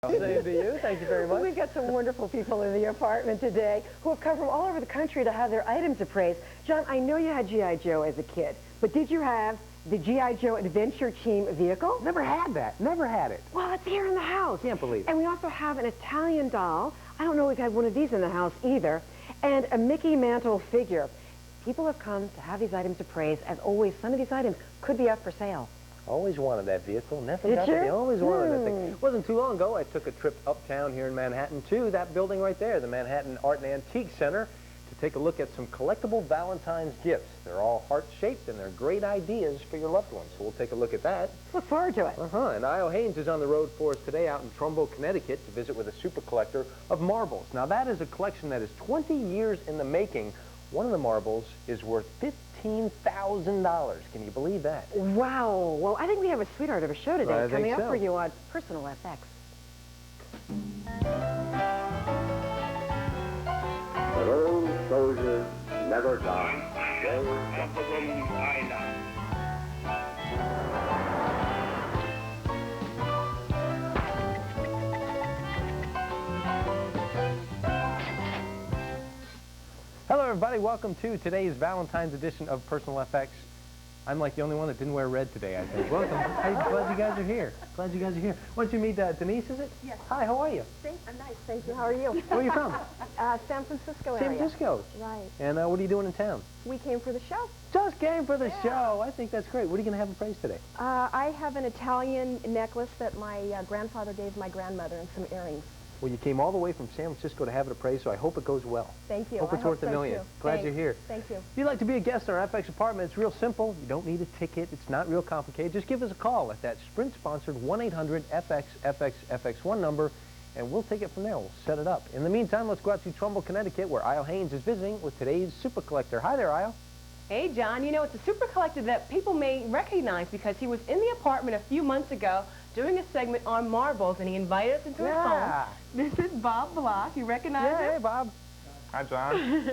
Same to you. Thank you very much. We've got some wonderful people in the apartment today who have come from all over the country to have their items appraised. John, I know you had G.I. Joe as a kid, but did you have the G.I. Joe Adventure Team vehicle? Never had that. Never had it. Well, it's here in the house. Can't believe it. And we also have an Italian doll. I don't know if we've had one of these in the house either. And a Mickey Mantle figure. People have come to have these items appraised. As always, some of these items could be up for sale. Always wanted that vehicle. Never Did got you? it. Always wanted that thing. It wasn't too long ago I took a trip uptown here in Manhattan to that building right there, the Manhattan Art and Antique Center, to take a look at some collectible Valentine's gifts. They're all heart-shaped and they're great ideas for your loved ones. So we'll take a look at that. Look forward to it. And Io Haynes is on the road for us today out in Trumbull, Connecticut to visit with a super collector of marbles. Now that is a collection that is 20 years in the making. One of the marbles is worth $15,000. Can you believe that? Wow. Well, I think we have a sweetheart of a show today coming up so. for you on Personal FX. But old soldiers never die. Hello everybody, welcome to today's Valentine's edition of Personal FX. I'm like the only one that didn't wear red today, I think. Welcome. Hey, glad you guys are here. Glad you guys are here. Why don't you meet Denise, is it? Yes. Hi, how are you? I'm nice, thank you. How are you? Where are you from? San Francisco San area. Francisco. Right. And what are you doing in town? We came for the show. Just came for the show. I think that's great. What are you going to have appraised today? I have an Italian necklace that my grandfather gave my grandmother and some earrings. Well, you came all the way from San Francisco to have it appraised, so I hope it goes well. Thank you. Hope it's worth $1 million. Glad you're here. Thank you. If you'd like to be a guest in our FX apartment, it's real simple. You don't need a ticket. It's not real complicated. Just give us a call at that Sprint-sponsored 1-800-FX-FX-FX1 number, and we'll take it from there. We'll set it up. In the meantime, let's go out to Trumbull, Connecticut, where Io Haynes is visiting with today's super collector. Hi there, Io. Hey, John. You know, it's a super collector that people may recognize because he was in the apartment a few months ago doing a segment on marbles, and he invited us into his home. This is Bob Block. You recognize him? Hey, Bob. Hi, John.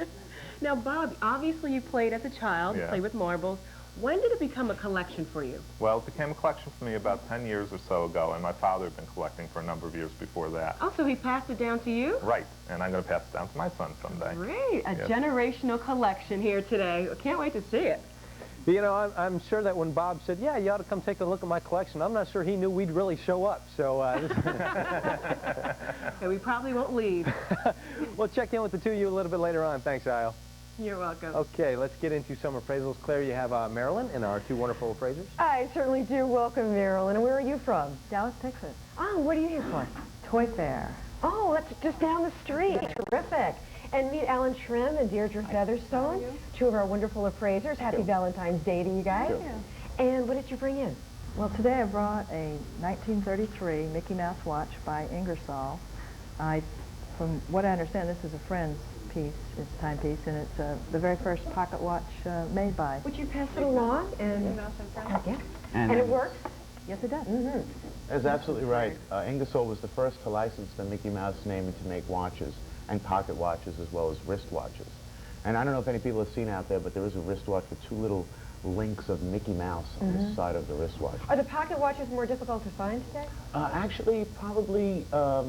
Now, Bob, obviously you played as a child, you played with marbles. When did it become a collection for you? Well, it became a collection for me about 10 years or so ago, and my father had been collecting for a number of years before that. Oh, so he passed it down to you? Right, and I'm going to pass it down to my son someday. Great. A generational collection here today. I can't wait to see it. You know, I'm sure that when Bob said, yeah, you ought to come take a look at my collection, I'm not sure he knew we'd really show up. So And we probably won't leave. We'll check in with the two of you a little bit later on. Thanks, Io. You're welcome. Okay, let's get into some appraisals. Claire, you have Marilyn and our two wonderful appraisers. I certainly do. Welcome, Marilyn. And where are you from? Dallas, Texas. Oh, what are you here for? Toy Fair. Oh, that's just down the street. Terrific. And meet Alan Trim and Deirdre Featherstone, two of our wonderful appraisers. Happy Valentine's Day to you guys. Thank you. And what did you bring in? Well, today I brought a 1933 Mickey Mouse watch by Ingersoll. From what I understand, this is a friend's piece, it's a timepiece, and it's the very first pocket watch made by. Would you pass it along? And and it works? Yes, it does. That's absolutely right. Ingersoll was the first to license the Mickey Mouse name and to make watches, and pocket watches as well as wrist watches. And I don't know if any people have seen out there, but there is a wristwatch with two little links of Mickey Mouse on the side of the wristwatch. Are the pocket watches more difficult to find today? Actually, probably, I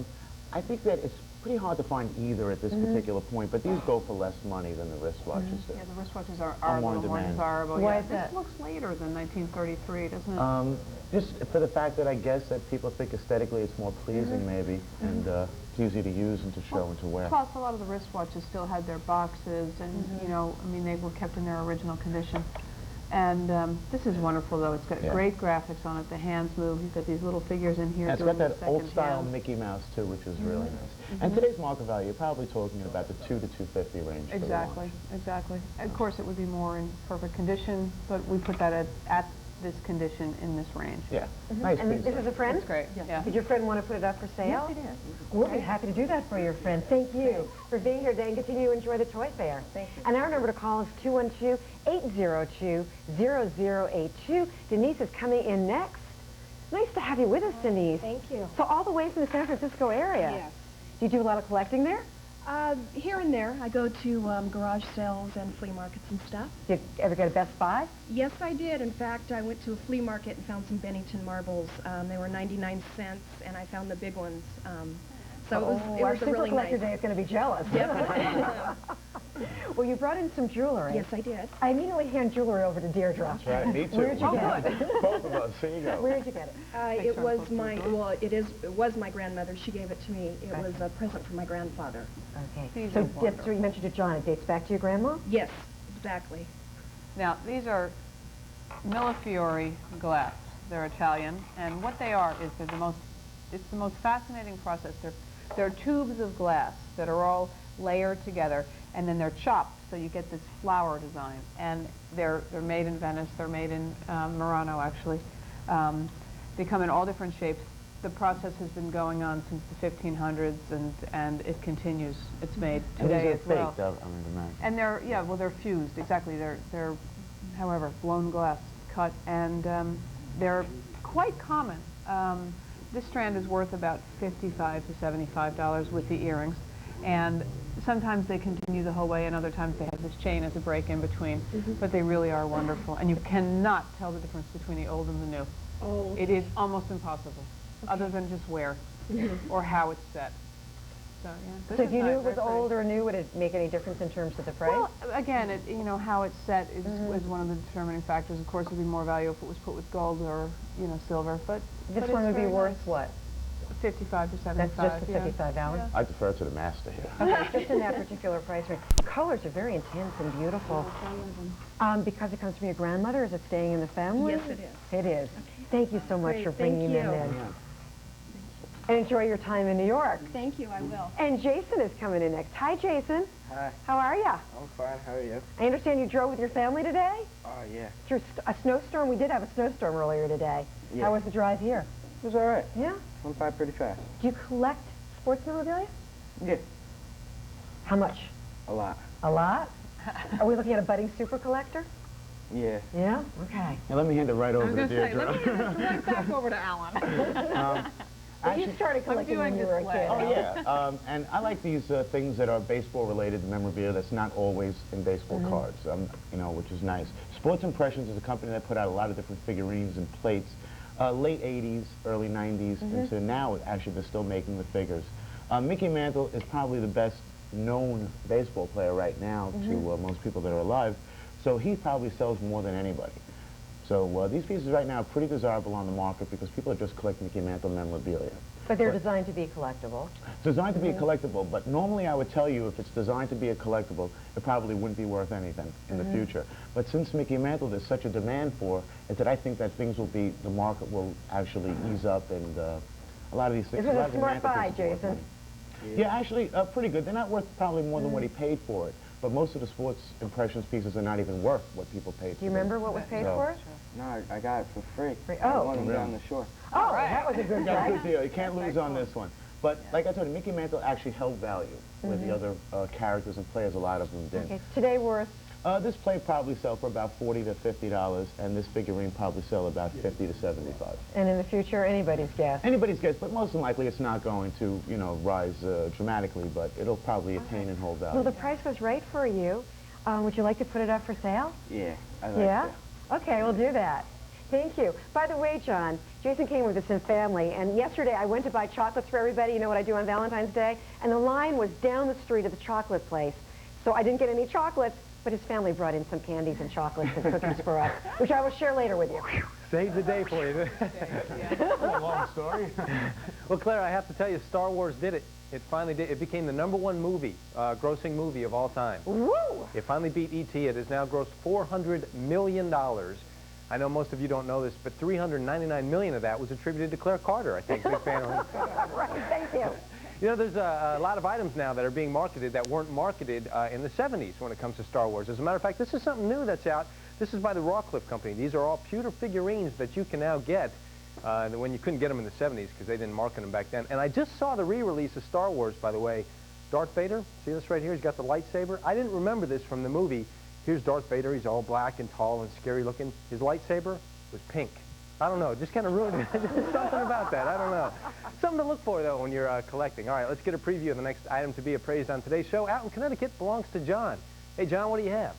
think that it's pretty hard to find either at this particular point, but these go for less money than the wristwatches do. Yeah, the wristwatches are more a little more demand. desirable. Why Yeah, is that? this looks later than 1933, doesn't it? Just for the fact that I guess that people think aesthetically it's more pleasing maybe, and it's easy to use and to show and to wear. Plus, a lot of the wristwatches still had their boxes, and, you know, I mean, they were kept in their original condition. And this is wonderful, though. It's got great graphics on it. The hands move. You've got these little figures in here. And it's got doing that the old-style second hand. Mickey Mouse, too, which is really nice. And today's market value, you're probably talking about the $200 to $250 range. Exactly, exactly. Of course, it would be more in perfect condition, but we put that at this condition in this range. Yeah, nice And piece. this is a friend? That's great. Yeah. Did your friend want to put it up for sale? Yes, it is. We'll be happy to do that for your friend. Thank you for being here today and continue to enjoy the Toy Fair. Thank you. And our number to call is 212-802-0082. Denise is coming in next. Nice to have you with us, Denise. Thank you. So all the way from the San Francisco area. Yes. Do you do a lot of collecting there? Here and there. I go to garage sales and flea markets and stuff. Did you ever go to Best Buy? Yes, I did. In fact, I went to a flea market and found some Bennington marbles. They were 99 cents, and I found the big ones. So it was a really nice. Collector Day is going to be jealous. Yep. Well, you brought in some jewelry. Yes, I did. I immediately hand jewelry over to Deirdre. That's right, me too. Where'd you get it? Both of us, here you go. Where'd you get it? It was my, well, it was my grandmother. She gave it to me. It was a present from my grandfather. Okay. So you mentioned to John, it dates back to your grandma? Yes, exactly. Now, these are Millefiori glass. They're Italian, and what they are is it's the most fascinating process. They're tubes of glass that are all layered together, and then they're chopped, so you get this flower design. And they're made in Venice. They're made in Murano, actually. They come in all different shapes. The process has been going on since the 1500s, and it continues. It's made today as well. Baked, I mean, imagine. And they're fused, exactly. They're, however, blown glass cut, and they're quite common. This strand is worth about $55 to $75 with the earrings, and sometimes they continue the whole way, and other times they have this chain as a break in between, but they really are wonderful, and you cannot tell the difference between the old and the new. Oh. It is almost impossible, other than just wear or how it's set. So, yeah. So if you knew it was old or new, would it make any difference in terms of the price? Well, again, how it's set is one of the determining factors. Of course, it would be more valuable if it was put with gold or, silver, but This one would be worth what? 55 to 75. That's just the $55? Yeah. I defer to the master here. Okay, just in that particular price range. The colors are very intense and beautiful. Because it comes from your grandmother, is it staying in the family? Yes, it is. It is. Thank you so much Great, for bringing thank them you. in. Yeah. And enjoy your time in New York. Thank you, I will. And Jason is coming in next. Hi, Jason. Hi. How are you? I'm fine. How are you? I understand you drove with your family today? Yeah. Through a snowstorm? We did have a snowstorm earlier today. Yeah. How was the drive here? It was all right. Yeah? Went by pretty fast. Do you collect sports memorabilia? Yeah. How much? A lot. A lot? Are we looking at a budding super collector? Yeah. Yeah? Okay. Now let me hand it right over to Let Deirdre. me hand this right back over to Alan. Well, you started collecting when you were a kid. Oh, yeah. And I like these things that are baseball-related, the memorabilia that's not always in baseball cards, which is nice. Sports Impressions is a company that put out a lot of different figurines and plates. Late 80s, early 90s, into now, actually, they're still making the figures. Mickey Mantle is probably the best known baseball player right now to most people that are alive, so he probably sells more than anybody. So these pieces right now are pretty desirable on the market because people are just collecting Mickey Mantle memorabilia. But they're designed to be collectible. It's designed to be a collectible, but normally I would tell you if it's designed to be a collectible, it probably wouldn't be worth anything in the future. But since Mickey Mantle there's such a demand for, is that I think that the market will actually ease up, and a lot of these things. This was a smart buy, Jason. Yeah, actually, pretty good. They're not worth probably more than what he paid for it, but most of the Sports Impressions pieces are not even worth what people paid for. Do you remember what was paid for it? No, I got it for free. Oh. I won them down the shore. Oh, that was a good That's a price. good deal. You can't lose on this one. But like I told you, Mickey Mantle actually held value with the other characters and players. A lot of them did. Okay, today worth? This plate probably sell for about $40 to $50, and this figurine probably sell about $50 to $75. And in the future, anybody's guess. Anybody's guess, but most than likely it's not going to, rise dramatically, but it'll probably attain and hold value. Well, the price was right for you. Would you like to put it up for sale? Yeah, I like Yeah? that. Okay, we'll do that. Thank you. By the way, John, Jason came with us in family, and yesterday I went to buy chocolates for everybody. You know what I do on Valentine's Day? And the line was down the street of the chocolate place. So I didn't get any chocolates, but his family brought in some candies and chocolates and cookies for us, which I will share later with you. Save the day for you. That's a long story. Well, Claire, I have to tell you, Star Wars did it. It finally did. It became the #1 movie, grossing movie of all time. Woo! It finally beat E.T. It has now grossed $400 million. I know most of you don't know this, but $399 million of that was attributed to Claire Carter, I think. Big fan of her. Right, thank you. You know, there's a lot of items now that are being marketed that weren't marketed in the 70s when it comes to Star Wars. As a matter of fact, this is something new that's out. This is by the Rawcliffe Company. These are all pewter figurines that you can now get when you couldn't get them in the 70s because they didn't market them back then. And I just saw the re-release of Star Wars, by the way. Darth Vader, see this right here? He's got the lightsaber. I didn't remember this from the movie. Here's Darth Vader. He's all black and tall and scary looking. His lightsaber was pink. I don't know. Just kind of ruined it. Something about that. I don't know. Something to look for, though, when you're collecting. All right, let's get a preview of the next item to be appraised on today's show. Out in Connecticut belongs to John. Hey, John, what do you have?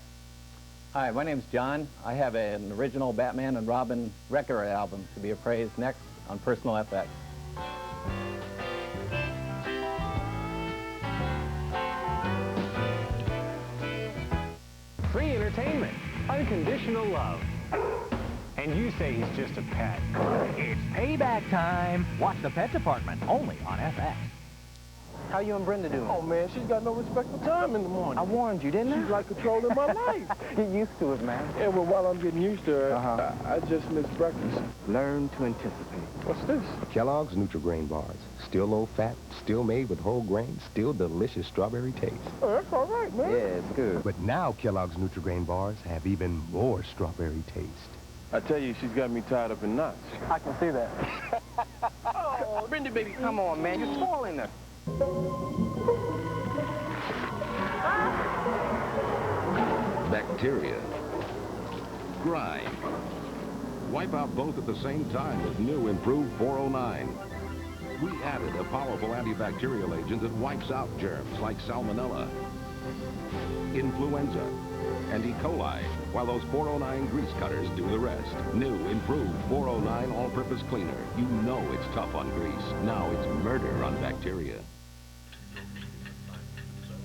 Hi, my name's John. I have an original Batman and Robin record album to be appraised next on Personal FX. Free entertainment, unconditional love. And you say he's just a pet. It's payback time. Watch The Pet Department, only on FX. How you and Brenda doing? Oh, man, she's got no respect for time in the morning. I warned you, didn't I? She's like controlling my life. Get used to it, man. Yeah, well, while I'm getting used to her, I just missed breakfast. Learn to anticipate. What's this? Kellogg's Nutri-Grain bars. Still low-fat, still made with whole grains, still delicious strawberry taste. Oh, that's all right, man. Yeah, it's good. But now Kellogg's Nutri-Grain bars have even more strawberry taste. I tell you, she's got me tied up in knots. I can see that. Oh, Brenda, baby, come on, man. You're spoiling her. Bacteria. Grime. Wipe out both at the same time with new improved 409. We added a powerful antibacterial agent that wipes out germs like salmonella, influenza, and E. coli, while those 409 grease cutters do the rest. New improved 409 all-purpose cleaner. You know it's tough on grease. Now it's murder on bacteria.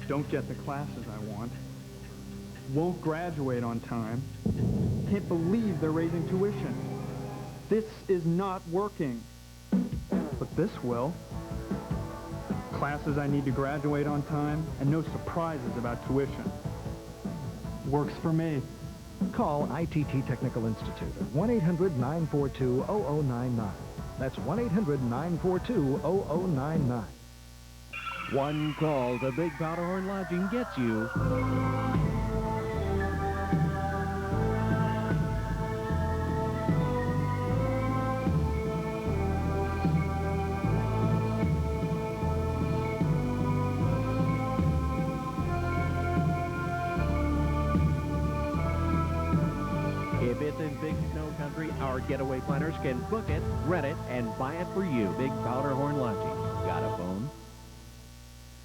Don't get the classes I want. Won't graduate on time. Can't believe they're raising tuition. This is not working. But this will. Classes I need to graduate on time, and no surprises about tuition. Works for me. Call ITT Technical Institute at 1-800-942-0099. That's 1-800-942-0099. One call to Big Powderhorn Lodging gets you. If it's in Big Snow Country, our getaway planners can book it, rent it, and buy it for you. Big Powderhorn Lodging. Got a phone?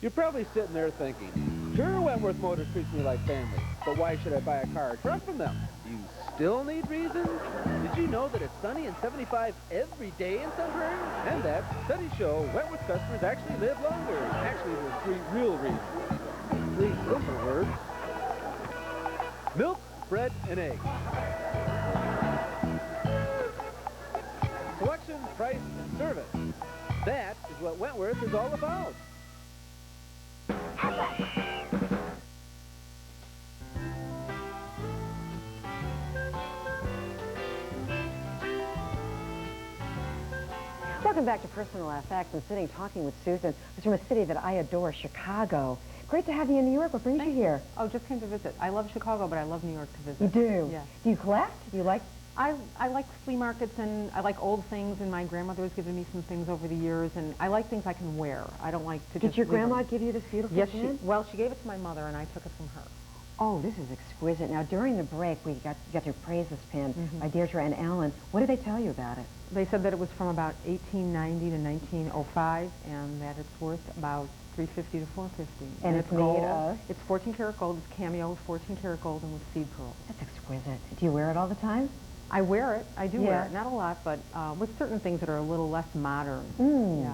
You're probably sitting there thinking, sure, Wentworth Motors treats me like family, but why should I buy a car or truck from them? You still need reasons? Did you know that it's sunny and 75 every day in Sunbury? And that studies show Wentworth customers actually live longer. Actually, there's 3 real reasons. 3 simple words. Milk, bread, and eggs. Selection, price, and service. That is what Wentworth is all about. Welcome back to Personal FX. I'm sitting talking with Susan, who's from a city that I adore, Chicago. Great to have you in New York. What brings you here? Oh, just came to visit. I love Chicago, but I love New York to visit. You do? Yeah. Do you collect? Do you like? I like flea markets, and I like old things, and my grandmother has given me some things over the years, and I like things I can wear. I don't like to Did just your leave them. grandma give you this beautiful Yes, pin? well, she gave it to my mother, and I took it from her. Oh, this is exquisite. Now, during the break, we got to praise this pin by Deirdre and Alan. What did they tell you about it? They said that it was from about 1890 to 1905, and that it's worth about $350 to $450. And it's made gold. of? It's 14 karat gold. It's cameo, 14 karat gold, and with seed pearls. That's exquisite. Do you wear it all the time? I wear it. I do wear Yeah. it. Not a lot, but with certain things that are a little less modern. Yeah.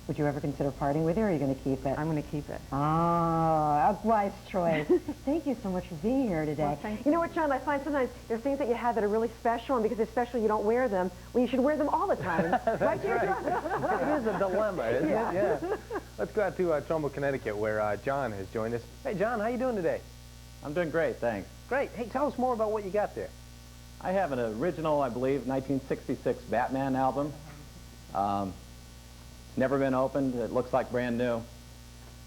Would you ever consider parting with it, or are you going to keep it? I'm going to keep it. Ah, a wise choice. Thank you so much for being here today. Well, thank you know what, John? I find sometimes there's things that you have that are really special, and because they're special, you don't wear them. Well, you should wear them all the time. That's right. It is a dilemma, isn't Yeah. it? Yeah. Let's go out to Trumbull, Connecticut, where John has joined us. Hey, John, how you doing today? I'm doing great, thanks. Great. Hey, tell us more about what you got there. I have an original, I believe, 1966 Batman album. It's never been opened. It looks like brand new.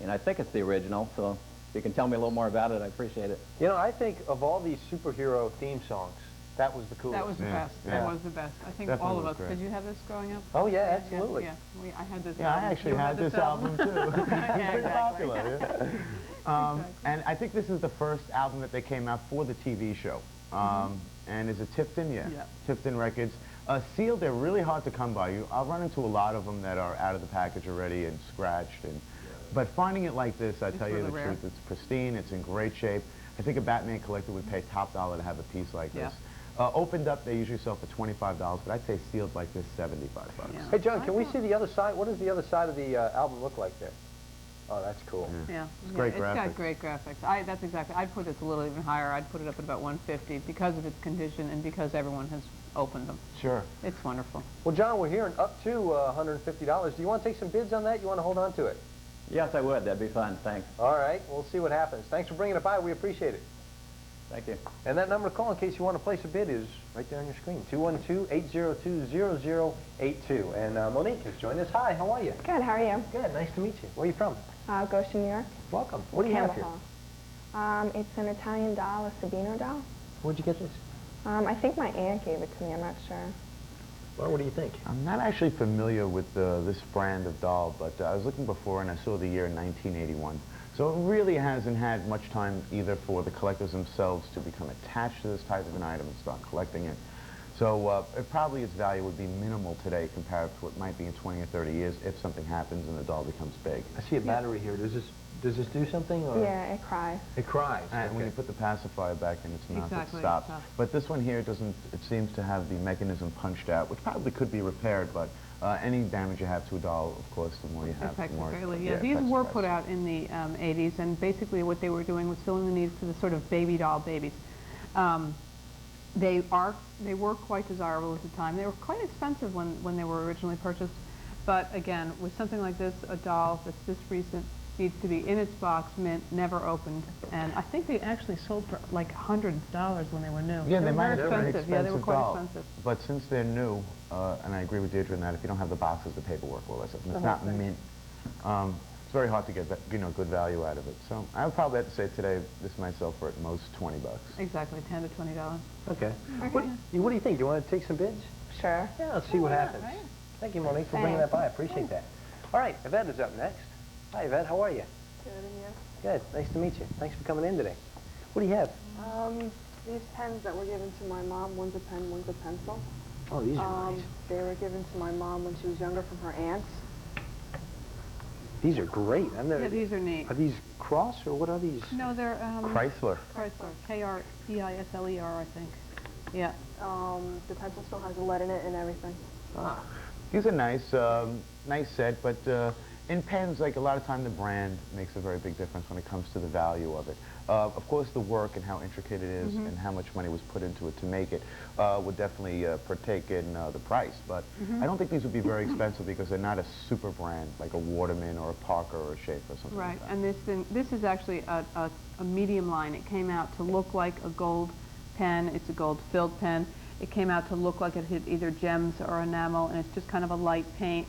And I think it's the original, so if you can tell me a little more about it, I appreciate it. You know, I think of all these superhero theme songs, that was the coolest. That was the best. That was the best. I think Definitely all of was us. great. Did you have this growing up? Oh, yeah, absolutely. Yeah, I had this Yeah, album. I actually You had this album too. It's Yeah, pretty exactly. popular. Yeah. And I think this is the first album that they came out for the TV show. And is it Tipton? Yeah. Tipton Records. Sealed, they're really hard to come by. I'll run into a lot of them that are out of the package already and scratched. But finding it like this, I tell you the truth, it's pristine, it's in great shape. I think a Batman collector would pay top dollar to have a piece like this. Opened up, they usually sell for $25, but I'd say sealed like this, $75. Yeah. Hey, John, can we see the other side? What does the other side of the album look like there? Oh, that's cool. Yeah, it's great graphics. It's got great graphics. That's exactly. I'd put this a little even higher. I'd put it up at about 150 because of its condition and because everyone has opened them. Sure. It's wonderful. Well, John, we're hearing up to $150. Do you want to take some bids on that? You want to hold on to it? Yes, I would. That'd be fun. Thanks. All right. We'll see what happens. Thanks for bringing it by. We appreciate it. Thank you. And that number to call in case you want to place a bid is right there on your screen, 212-802-0082. And Monique has joined us. Hi, how are you? Good, how are you? Good, nice to meet you. Where are you from? Goshen, New York. Welcome. What do you have here? It's an Italian doll, a Sabino doll. Where'd you get this? I think my aunt gave it to me, I'm not sure. Well, what do you think? I'm not actually familiar with this brand of doll, but I was looking before and I saw the year 1981. So it really hasn't had much time either for the collectors themselves to become attached to this type of an item and start collecting it. So probably its value would be minimal today compared to what might be in 20 or 30 years if something happens and the doll becomes big. I see a battery here. Does this do something? Or? Yeah, it cries. It cries. And when you put the pacifier back in its mouth, Exactly, it stops. But this one here doesn't, it seems to have the mechanism punched out, which probably could be repaired, but any damage you have to a doll, of course, the more you have, the more... Yeah, these were put out in the 80s, and basically what they were doing was filling the need for the sort of baby doll babies. They were quite desirable at the time. They were quite expensive when they were originally purchased. But again, with something like this, a doll that's this recent needs to be in its box, mint, never opened. And I think they actually sold for like $100s when they were new. Yeah, they might were have expensive. Yeah, they were quite expensive. But since they're new, and I agree with Deirdre in that, if you don't have the boxes, the paperwork will listen. It's not mint. It's very hard to get good value out of it. So I would probably have to say today this might sell for at most $20. Exactly, $10 to $20. Okay. What do you think? Do you want to take some bids? Sure. Yeah, let's see what happens. Right. Thank you, Monique, for bringing that by. I appreciate that. All right, Yvette is up next. Hi, Yvette. How are you? Good, and you? Good. Nice to meet you. Thanks for coming in today. What do you have? These pens that were given to my mom, one's a pen, one's a pencil. Oh, these are nice. They were given to my mom when she was younger from her aunts. These are great. Yeah, these are neat. Are these Cross, or what are these? No, they're... Chrysler. Chrysler. K-R-E-I-S-L-E-R, I think. Yeah. The pencil still has a lead in it and everything. Ah. These are nice, nice set, but in pens, like a lot of time the brand makes a very big difference when it comes to the value of it. Of course, the work and how intricate it is and how much money was put into it to make it would definitely partake in the price. But I don't think these would be very expensive because they're not a super brand like a Waterman or a Parker or a Schaefer or something like that. And this is actually a medium line. It came out to look like a gold pen. It's a gold-filled pen. It came out to look like it had either gems or enamel, and it's just kind of a light paint.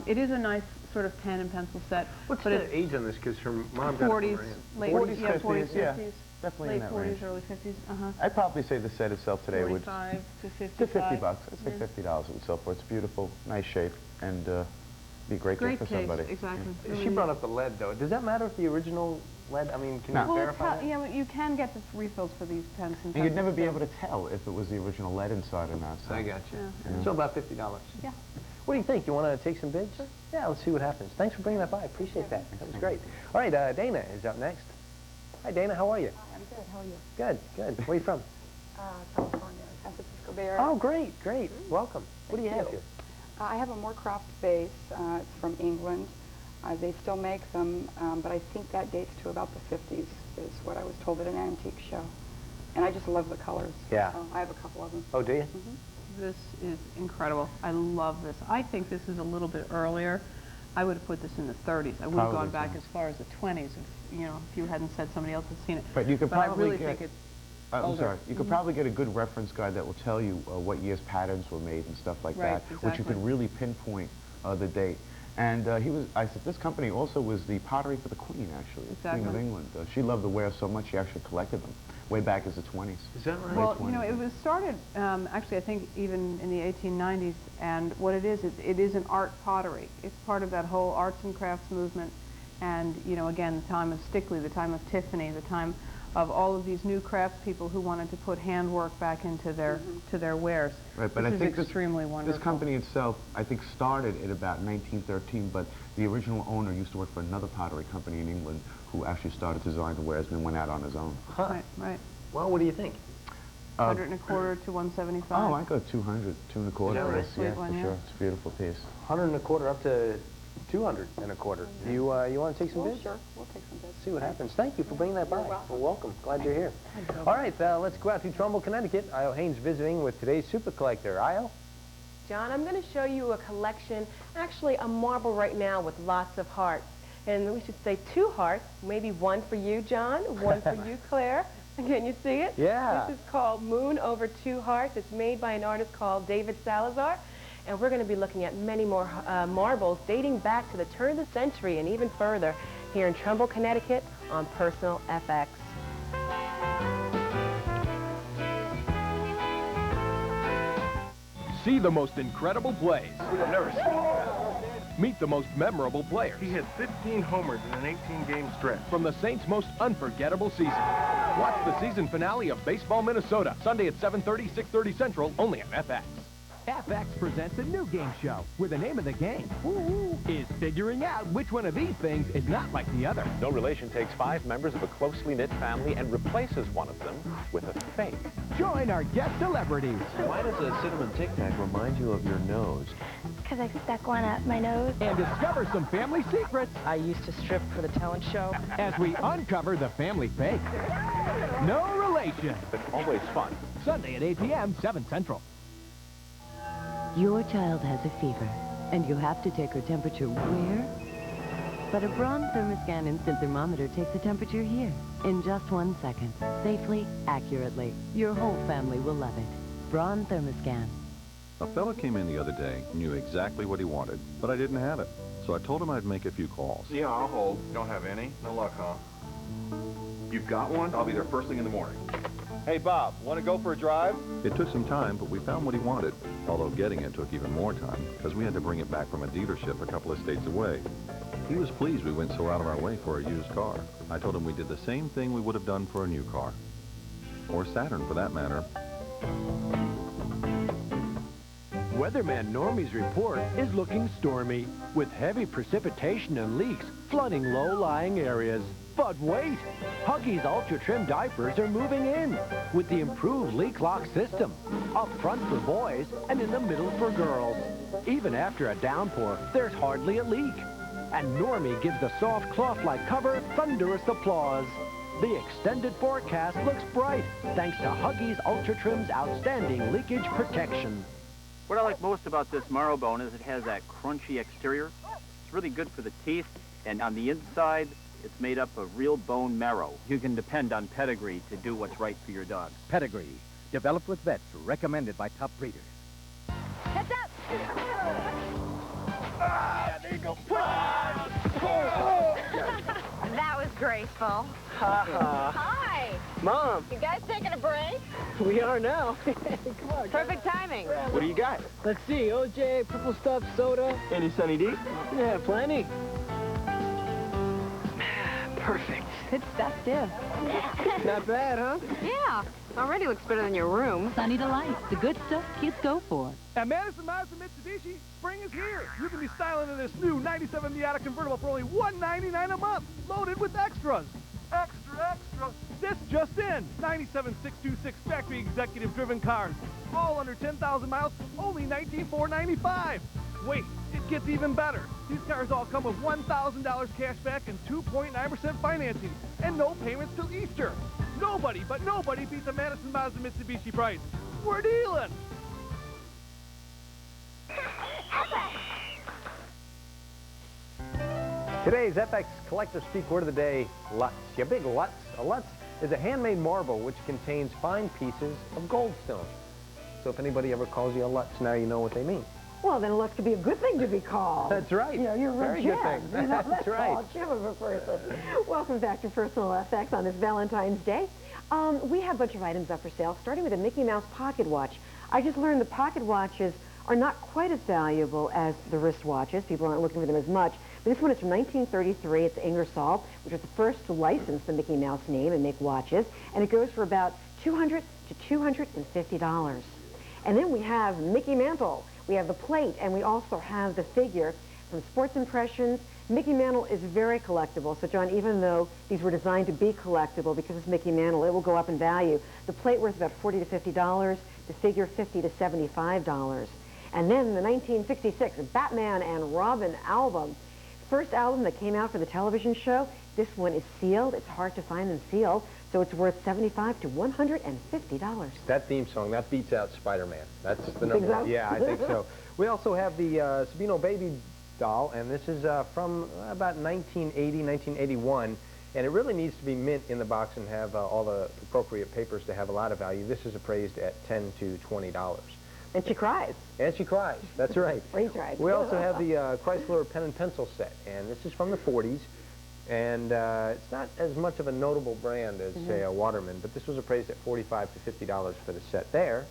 It is a nice sort of pen and pencil set. What's the age on this? Because her mom got 40s, it from her aunt. late 40s, 50s, 50s, yeah, 50s, definitely late in that 40s, range. early 50s. I'd probably say the set itself today would... 45 to 55. To 50 bucks. I'd say $50 it would sell for. It's beautiful, nice shape, and be a great gift for somebody. Exactly. Yeah. Really She brought up the lead, though. Does that matter if the original lead, I mean, can you verify that? Yeah, you can get the refills for these pens. And you'd never be able to tell if it was the original lead inside or not. So. I got you. Yeah. So about $50. Yeah. What do you think? You want to take some bids? Sure. Yeah, let's see what happens. Thanks for bringing that by. I appreciate that. That was great. All right, Dana is up next. Hi, Dana. How are you? I'm good. How are you? Good, good. Where are you from? California, San Francisco Bay Area. Oh, great, great. Welcome. What do you have here? I have a Moorcroft vase. It's from England. They still make them, but I think that dates to about the 50s, is what I was told at an antique show. And I just love the colors. Yeah. So I have a couple of them. Oh, do you? This is incredible. I love this. I think this is a little bit earlier. I would have put this in the 30s. I would have gone back as far as the 20s if you hadn't said somebody else had seen it. But you could probably I really get, think it's I'm older. sorry. You could probably get a good reference guide that will tell you what year's patterns were made and stuff like that, which you could really pinpoint the date. And I said, this company also was the pottery for the Queen, actually, Queen of England. She loved the ware so much she actually collected them way back as the 20s. Is that right? Well, it was started, actually, I think even in the 1890s, and what it is an art pottery. It's part of that whole arts and crafts movement, and, again, the time of Stickley, the time of Tiffany, the time of all of these new craftspeople who wanted to put handwork back into their to their wares. Right, but this I is think extremely wonderful. This company itself, I think, started in about 1913, but the original owner used to work for another pottery company in England who actually started to design the wares and then went out on his own. Huh. Right, right. Well, what do you think? 125 to 175. Oh, I go 200, 2 and a quarter. Is that right? Yeah, Sweet one, for yeah. sure. It's a beautiful piece. 100 and a quarter up to 200 and a quarter. You want to take some bids? Sure, we'll take some bids. See what happens. Thank you for bringing that by. You're welcome. Well, welcome. Glad you're here. All right, let's go out to Trumbull, Connecticut. Io Haynes visiting with today's Super Collector. Io? John, I'm going to show you a collection, actually a marble right now with lots of hearts. And we should say 2 hearts, maybe 1 for you, John, 1 for you, Claire. Can you see it? Yeah. This is called Moon Over 2 Hearts. It's made by an artist called David Salazar. And we're going to be looking at many more marbles dating back to the turn of the century and even further here in Trumbull, Connecticut on Personal FX. See the most incredible plays. I've never seen that. Meet the most memorable players. He had 15 homers in an 18-game stretch. From the Saints' most unforgettable season. Watch the season finale of Baseball Minnesota, Sunday at 7:30, 6:30 Central, only on FX. FX presents a new game show where the name of the game is figuring out which one of these things is not like the other. No Relation takes 5 members of a closely knit family and replaces one of them with a fake. Join our guest celebrities. Why does a cinnamon Tic Tac remind you of your nose? Because I stuck one up my nose. And discover some family secrets. I used to strip for the talent show. As we uncover the family fake. No Relation. But always fun. Sunday at 8 p.m., 7 Central. Your child has a fever, and you have to take her temperature where? But a Braun Thermoscan instant thermometer takes the temperature here in just 1 second. Safely, accurately. Your whole family will love it. Braun Thermoscan. A fella came in the other day, knew exactly what he wanted, but I didn't have it. So I told him I'd make a few calls. Yeah, I'll hold. Don't have any? No luck, huh? You've got one? I'll be there first thing in the morning. Hey, Bob, want to go for a drive? It took some time, but we found what he wanted. Although getting it took even more time, because we had to bring it back from a dealership a couple of states away. He was pleased we went so out of our way for a used car. I told him we did the same thing we would have done for a new car. Or Saturn, for that matter. Weatherman Normie's report is looking stormy, with heavy precipitation and leaks flooding low-lying areas. But wait! Huggies Ultra Trim diapers are moving in with the improved leak lock system. Up front for boys and in the middle for girls. Even after a downpour, there's hardly a leak. And Normie gives the soft cloth-like cover thunderous applause. The extended forecast looks bright thanks to Huggies Ultra Trim's outstanding leakage protection. What I like most about this marrowbone is it has that crunchy exterior. It's really good for the teeth, and on the inside, it's made up of real bone marrow. You can depend on Pedigree to do what's right for your dog. Pedigree, developed with vets, recommended by top breeders. Heads up! There you go. That was graceful. Hi. Mom. You guys taking a break? We are now. Come on. Perfect timing. What do you got? Let's see, OJ, purple stuff, soda. Any Sunny D? Yeah, plenty. Perfect. Good stuff, too. Not bad, huh? Yeah. Already looks better than your room. Sunny Delights, the good stuff kids go for. At Madison Mazda Mitsubishi, spring is here. You can be styling in this new 97 Miata convertible for only $199 a month, loaded with extras. Extra. This just in, 97 626 factory executive driven cars, all under 10,000 miles, only $19,495. Wait, it gets even better. These cars all come with $1,000 cash back and 2.9% financing, and no payments till Easter. Nobody beats a Madison Mazda Mitsubishi price. We're dealing. Today's FX Collector Speak word of the day, Lutz. You big Lutz. A Lutz is a handmade marble which contains fine pieces of goldstone. So if anybody ever calls you a Lutz, now you know what they mean. Well, then Lutz could be a good thing to be called. That's right. You know, you're very good thing. That's right. Gem of a person. Welcome back to Personal FX on this Valentine's Day. We have a bunch of items up for sale, starting with a Mickey Mouse pocket watch. I just learned the pocket watches are not quite as valuable as the wristwatches. People aren't looking for them as much. This one is from 1933. It's Ingersoll, which was the first to license the Mickey Mouse name and make watches, and it goes for about $200 to $250. And then we have Mickey Mantle. We have the plate, and we also have the figure from Sports Impressions. Mickey Mantle is very collectible. So, John, even though these were designed to be collectible because it's Mickey Mantle, it will go up in value. The plate worth about $40 to $50, the figure $50 to $75. And then the 1966 Batman and Robin album. First album that came out for the television show. This one is sealed. It's hard to find them sealed. So it's worth $75 to $150. That theme song, that beats out Spider-Man. That's the You think number so? one. Yeah, I think so. We also have the Sabino Baby doll, and this is from about 1980, 1981, and it really needs to be mint in the box and have all the appropriate papers to have a lot of value. This is appraised at $10 to $20. And she cries. And she cries. That's right. Or he cries. We also have the Chrysler pen and pencil set, and this is from the 40s. And it's not as much of a notable brand as, say, a Waterman, but this was appraised at $45 to $50 for the set there.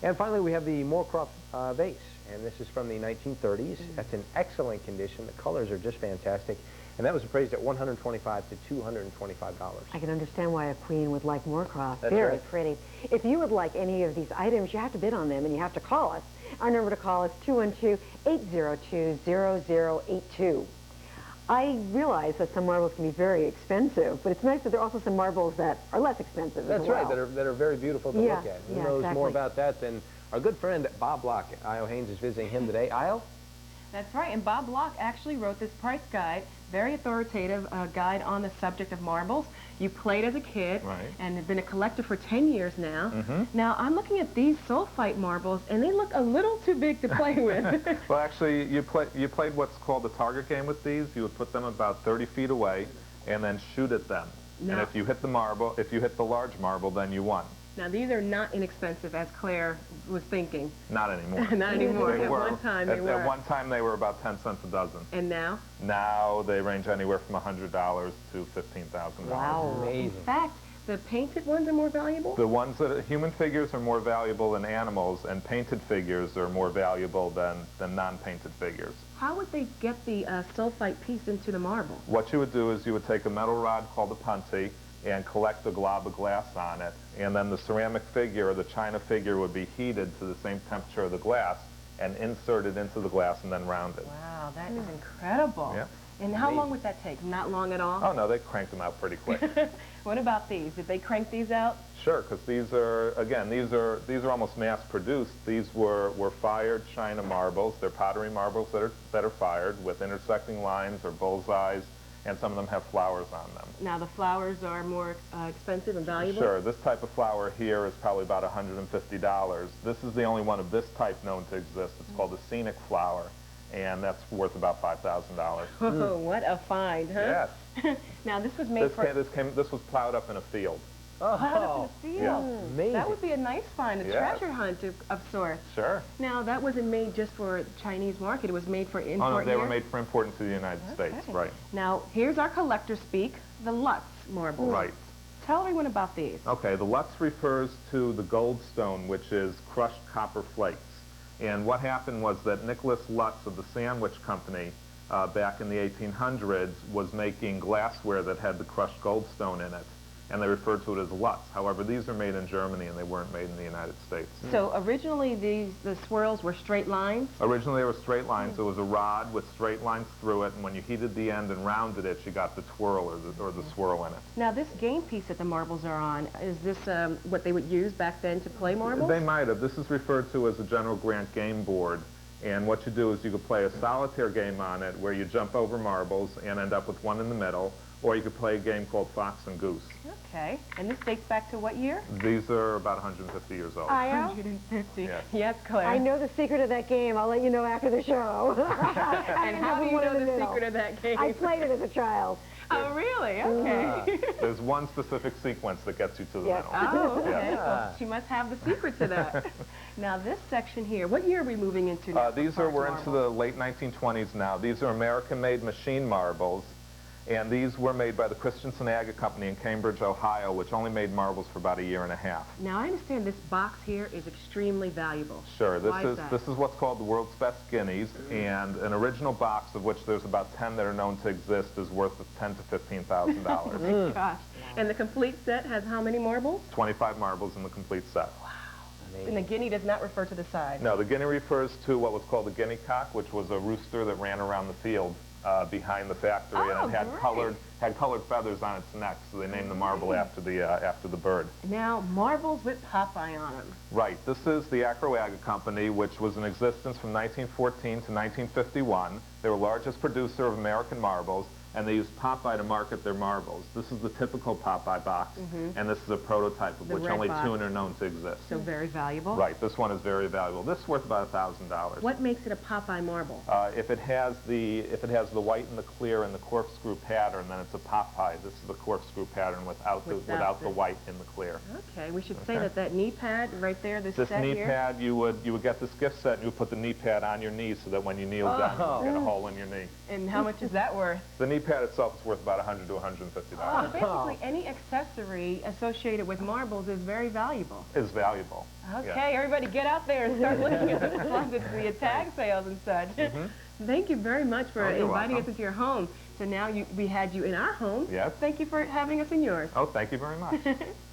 And finally, we have the Moorcroft vase, and this is from the 1930s. That's in excellent condition. The colors are just fantastic, and that was appraised at $125 to $225. I can understand why a queen would like Moorcroft. That's Very right. pretty. If you would like any of these items, you have to bid on them, and you have to call us. Our number to call is 212-802-0082. I realize that some marbles can be very expensive, but it's nice that there are also some marbles that are less expensive That's as well. right, that are very beautiful to Yeah, look at. Who yeah, knows exactly. more about that than our good friend Bob Block. Io Haynes is visiting him today. Io? That's right, and Bob Block actually wrote this price guide, very authoritative guide on the subject of marbles. You played as a kid and have been a collector for 10 years now. Now, I'm looking at these sulfite marbles, and they look a little too big to play with. Well, actually, you played what's called the target game with these. You would put them about 30 feet away and then shoot at them. No. And if you hit the marble, if you hit the large marble, then you won. Now, these are not inexpensive, as Claire was thinking. Not anymore. Not anymore. They At were. one time, they were. At one time, they were about 10 cents a dozen. And now? Now they range anywhere from $100 to $15,000. Wow. Amazing. In fact, the painted ones are more valuable? The ones that human figures are more valuable than animals, and painted figures are more valuable than non-painted figures. How would they get the sulfite piece into the marble? What you would do is you would take a metal rod called a punty and collect a glob of glass on it, and then the ceramic figure or the china figure would be heated to the same temperature of the glass and inserted into the glass and then rounded. Wow, that is incredible. Yeah. And how long would that take? Not long at all? Oh no, they cranked them out pretty quick. What about these? Did they crank these out? Sure, because these are, again, these are almost mass-produced. These were fired china marbles. They're pottery marbles that are fired with intersecting lines or bullseyes, and some of them have flowers on them. Now, the flowers are more expensive and valuable? Sure. This type of flower here is probably about $150. This is the only one of this type known to exist. It's called the scenic flower, and that's worth about $5,000. Oh, what a find, huh? Yes. Now, this was made for... This was plowed up in a field. Plowed up in a field? Yeah. Amazing. That would be a nice find, a Yes. treasure hunt of sorts. Sure. Now, that wasn't made just for the Chinese market. It was made for import Oh, no, they here? were made for import into the United States, right. Now, here's our collector speak, the Lutz marbles. Right. Tell everyone about these. Okay, the Lutz refers to the goldstone, which is crushed copper flakes. And what happened was that Nicholas Lutz of the Sandwich Company back in the 1800s was making glassware that had the crushed goldstone in it. And they referred to it as Lutz. However, these are made in Germany and they weren't made in the United States. So originally the swirls were straight lines? Originally they were straight lines. It was a rod with straight lines through it, and when you heated the end and rounded it, you got the twirl or the swirl in it. Now this game piece that the marbles are on, is this what they would use back then to play marbles? They might have. This is referred to as a General Grant game board. And what you do is you could play a solitaire game on it where you jump over marbles and end up with one in the middle, or you could play a game called Fox and Goose. Okay. And this dates back to what year? These are about 150 years old. 150. Yes. Yes, Claire. I know the secret of that game. I'll let you know after the show. And how do you know the secret of that game? I played it as a child. Oh, really? Okay. There's one specific sequence that gets you to the middle. Oh, okay. Yeah. Well, she must have the secret to that. Now, this section here, what year are we moving into now? We're into the late 1920s now. These are American-made machine marbles. And these were made by the Christensen Aga Company in Cambridge, Ohio, which only made marbles for about a year and a half. Now, I understand this box here is extremely valuable. Sure. Why is that? This is what's called the world's best guineas, and an original box, of which there's about 10 that are known to exist, is worth $10,000 to $15,000. Oh my gosh. And the complete set has how many marbles? 25 marbles in the complete set. And the guinea does not refer to the size. No, the guinea refers to what was called the guinea cock, which was a rooster that ran around the field behind the factory, and it had colored feathers on its neck, so they named the marble after the bird. Now, marbles with Popeye on them. Right. This is the Aga Company, which was in existence from 1914 to 1951. They were the largest producer of American marbles, and they used Popeye to market their marbles. This is the typical Popeye box, and this is a prototype of which only 2 are known to exist. So very valuable. Right. This one is very valuable. This is worth about $1,000. What makes it a Popeye marble? If it has the white and the clear and the corkscrew pattern, then it's a Popeye. This is the corkscrew pattern without the white and the clear. Okay. We should say that knee pad right there, this knee pad, you would get this gift set and you would put the knee pad on your knee so that when you kneel down, you get a hole in your knee. And how much is that worth? The knee pad itself is worth about $100 to $150. Oh, basically any accessory associated with marbles is very valuable. Is valuable. Okay, everybody get out there and start looking at the tag sales and such. Thank you very much for inviting us into your home. So now we had you in our home. Yes. Thank you for having us in yours. Oh, thank you very much.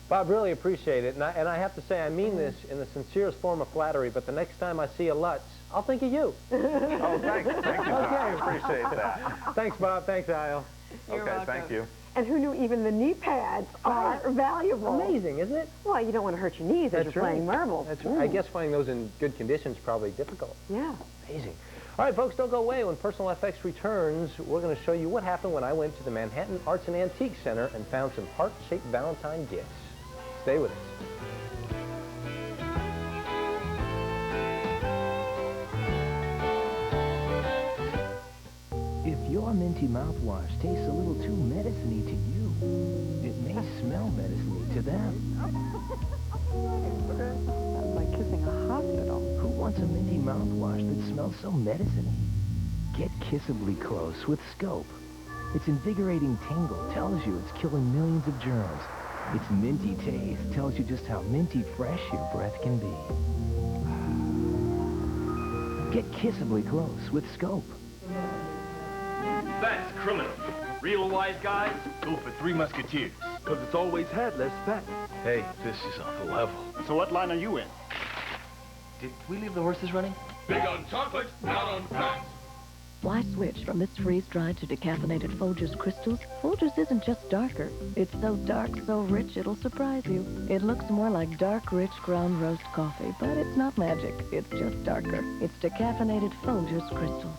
Bob, really appreciate it. And I have to say, I mean this in the sincerest form of flattery, but the next time I see a Lutz, I'll think of you. Oh, thank you, Bob. I appreciate that. Thanks, Bob. Thanks, Al. You're welcome. Thank you. And who knew even the knee pads are valuable? Amazing, isn't it? Well, you don't want to hurt your knees as you're playing marbles. That's right. I guess finding those in good condition is probably difficult. Yeah. Amazing. All right, folks, don't go away. When Personal FX returns, we're going to show you what happened when I went to the Manhattan Arts and Antique Center and found some heart-shaped Valentine gifts. Stay with us. If your minty mouthwash tastes a little too medicine-y to you, it may smell medicine-y to them. Sounds like kissing a hospital. Who wants a minty mouthwash that smells so medicine-y? Get kissably close with Scope. Its invigorating tingle tells you it's killing millions of germs. Its minty taste tells you just how minty fresh your breath can be. Get kissably close with Scope. That's criminal. Real wise guys go for Three Musketeers. Because it's always had less fat. Hey, this is off the level. So what line are you in? Did we leave the horses running? Big on chocolate, not on fat. Why switch from this freeze-dried to decaffeinated Folgers crystals? Folgers isn't just darker. It's so dark, so rich, it'll surprise you. It looks more like dark, rich ground roast coffee, but it's not magic. It's just darker. It's decaffeinated Folgers crystals.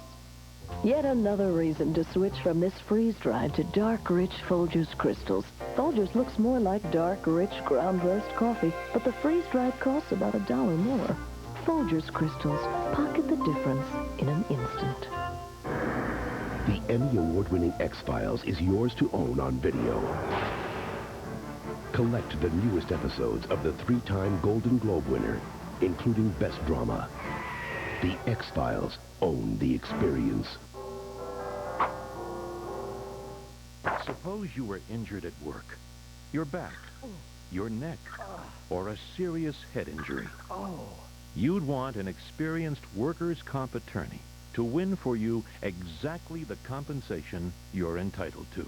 Yet another reason to switch from this freeze-dried to dark, rich Folgers crystals. Folgers looks more like dark, rich ground roast coffee, but the freeze-dried costs about $1 more. Folgers crystals. Pocket the difference in an instant. The Emmy Award-winning X-Files is yours to own on video. Collect the newest episodes of the 3-time Golden Globe winner, including Best Drama. The X-Files own the experience. Suppose you were injured at work. Your back, your neck, or a serious head injury. You'd want an experienced workers' comp attorney to win for you exactly the compensation you're entitled to.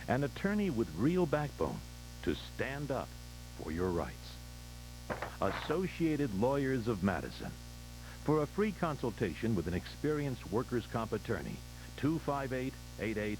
An attorney with real backbone to stand up for your rights. Associated Lawyers of Madison. For a free consultation with an experienced workers' comp attorney, 258-8888.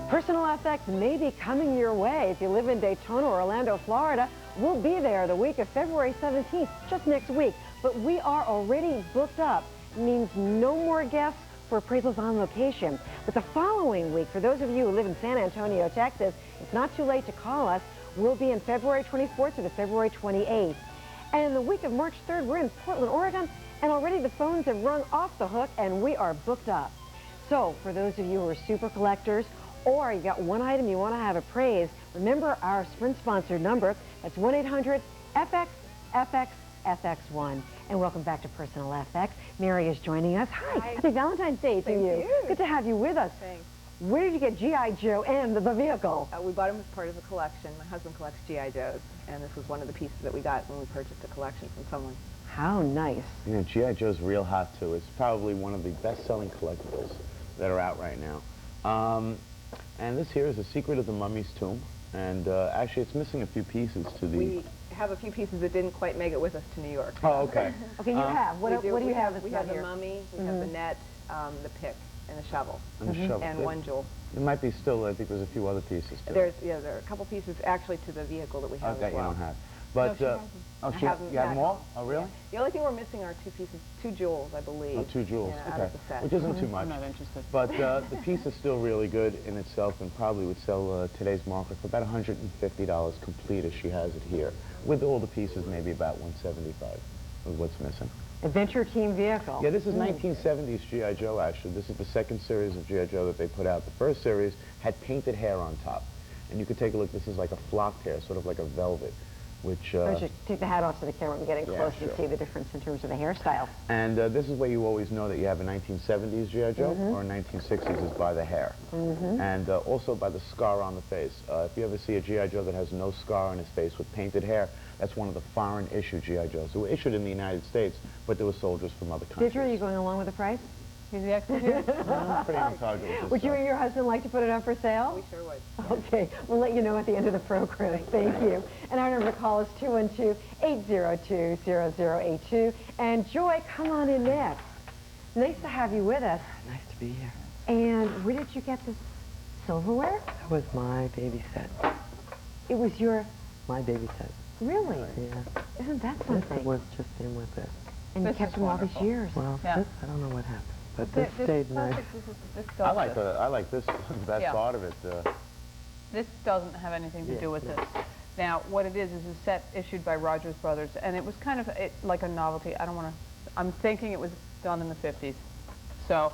Personal FX may be coming your way. If you live in Daytona or Orlando, Florida, we'll be there the week of February 17th, just next week. But we are already booked up. It means no more guests for appraisals on location. But the following week, for those of you who live in San Antonio, Texas, it's not too late to call us. We'll be in February 24th to the February 28th. And in the week of March 3rd, we're in Portland, Oregon, and already the phones have rung off the hook, and we are booked up. So for those of you who are super collectors, or you got one item you want to have appraised, remember our Sprint sponsored number. That's 1-800-FX-FX FX1. And welcome back to Personal FX. Mary is joining us. Hi. Happy Valentine's Day to Thank you. Good to have you with us. Thanks. Where did you get G.I. Joe and the vehicle? We bought him as part of a collection. My husband collects G.I. Joes, and this was one of the pieces that we got when we purchased a collection from someone. How nice. You know, G.I. Joe's real hot, too. It's probably one of the best-selling collectibles that are out right now. And this here is The Secret of the Mummy's Tomb. And actually, it's missing a few pieces to the... We have a few pieces that didn't quite make it with us to New York. Oh, okay. Okay, you have. What do you have? We have the mummy, we have the net, the pick, and the shovel. And the shovel. And one jewel. There might be still, I think there's a few other pieces, too. There are a couple pieces actually to the vehicle that we have as well. You don't have. But, no, you have them all? Oh, really? Yeah. The only thing we're missing are two pieces, 2 jewels, I believe. Oh, 2 jewels, out okay. of the set. Which isn't too much. I'm not interested. But the piece is still really good in itself and probably would sell today's market for about $150 complete as she has it here. With all the pieces, maybe about $175 of what's missing. Adventure Team vehicle. Yeah, this is 1970s G.I. Joe, actually. This is the second series of G.I. Joe that they put out. The first series had painted hair on top. And you could take a look. This is like a flocked hair, sort of like a velvet, which... I should take the hat off so the camera can get in close sure. and see the difference in terms of the hairstyle. And this is where you always know that you have a 1970s G.I. Joe or a 1960s is by the hair. And also by the scar on the face. If you ever see a G.I. Joe that has no scar on his face with painted hair, that's one of the foreign issue G.I. Joes. They were issued in the United States, but there were soldiers from other countries. Deirdre, are you going along with the price? He's the expert here? Pretty on target with this Would you and your husband like to put it up for sale? We sure would. Okay, we'll let you know at the end of the program. Thank you. And our number to call is 212-802-0082. And Joy, come on in next. Nice to have you with us. Nice to be here. And where did you get this silverware? That was my baby set. It was your... My baby set. Really? Yeah. Isn't that something? It was just in with it. And you kept them all these years. Well, this, I don't know what happened. But this stayed nice. I like this, the best part of it. This doesn't have anything to do with this. Now, what it is a set issued by Rogers Brothers, and it was kind of like a novelty. I don't want to, I'm thinking it was done in the 50s. So,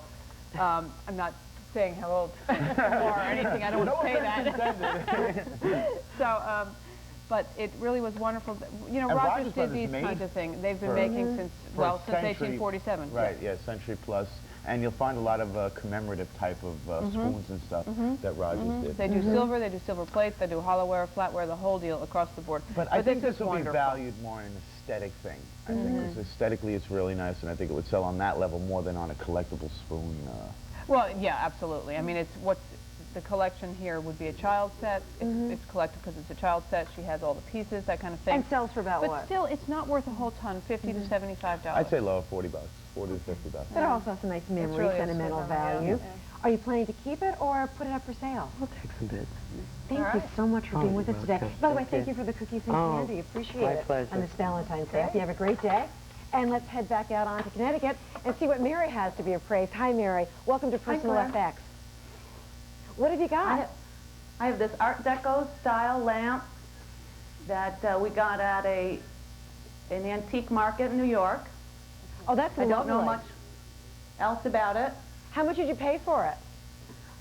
I'm not saying how old or anything. I don't want to say that. So, but it really was wonderful. You know, Rogers did these kinds of things. They've been making since 1847. Right, yeah, century plus. And you'll find a lot of commemorative type of spoons and stuff that Rogers did. They do silver, they do silver plate, they do hollowware, flatware, the whole deal across the board. But I think this will be valued more in an aesthetic thing. I think because aesthetically it's really nice, and I think it would sell on that level more than on a collectible spoon. Well, yeah, absolutely. I mean, it's what's the collection here would be a child set. It's collected because it's a child set. She has all the pieces, that kind of thing. And sells for about what? what? But still, it's not worth a whole ton, $50 to $75. I'd say low, $40, $40 to $50. But it also has a nice memory, really sentimental value. Are you planning to keep it or put it up for sale? We'll take some bids. Thank you so much for being with us today. By the way, thank you for the cookies and candy. Appreciate it. My pleasure. On this Valentine's Day. You have a great day. And let's head back out onto Connecticut and see what Mary has to be appraised. Hi, Mary. Welcome to Personal FX. What have you got? I have this Art Deco style lamp that we got at an antique market in New York. Oh, that's lovely. I don't know much else about it. How much did you pay for it?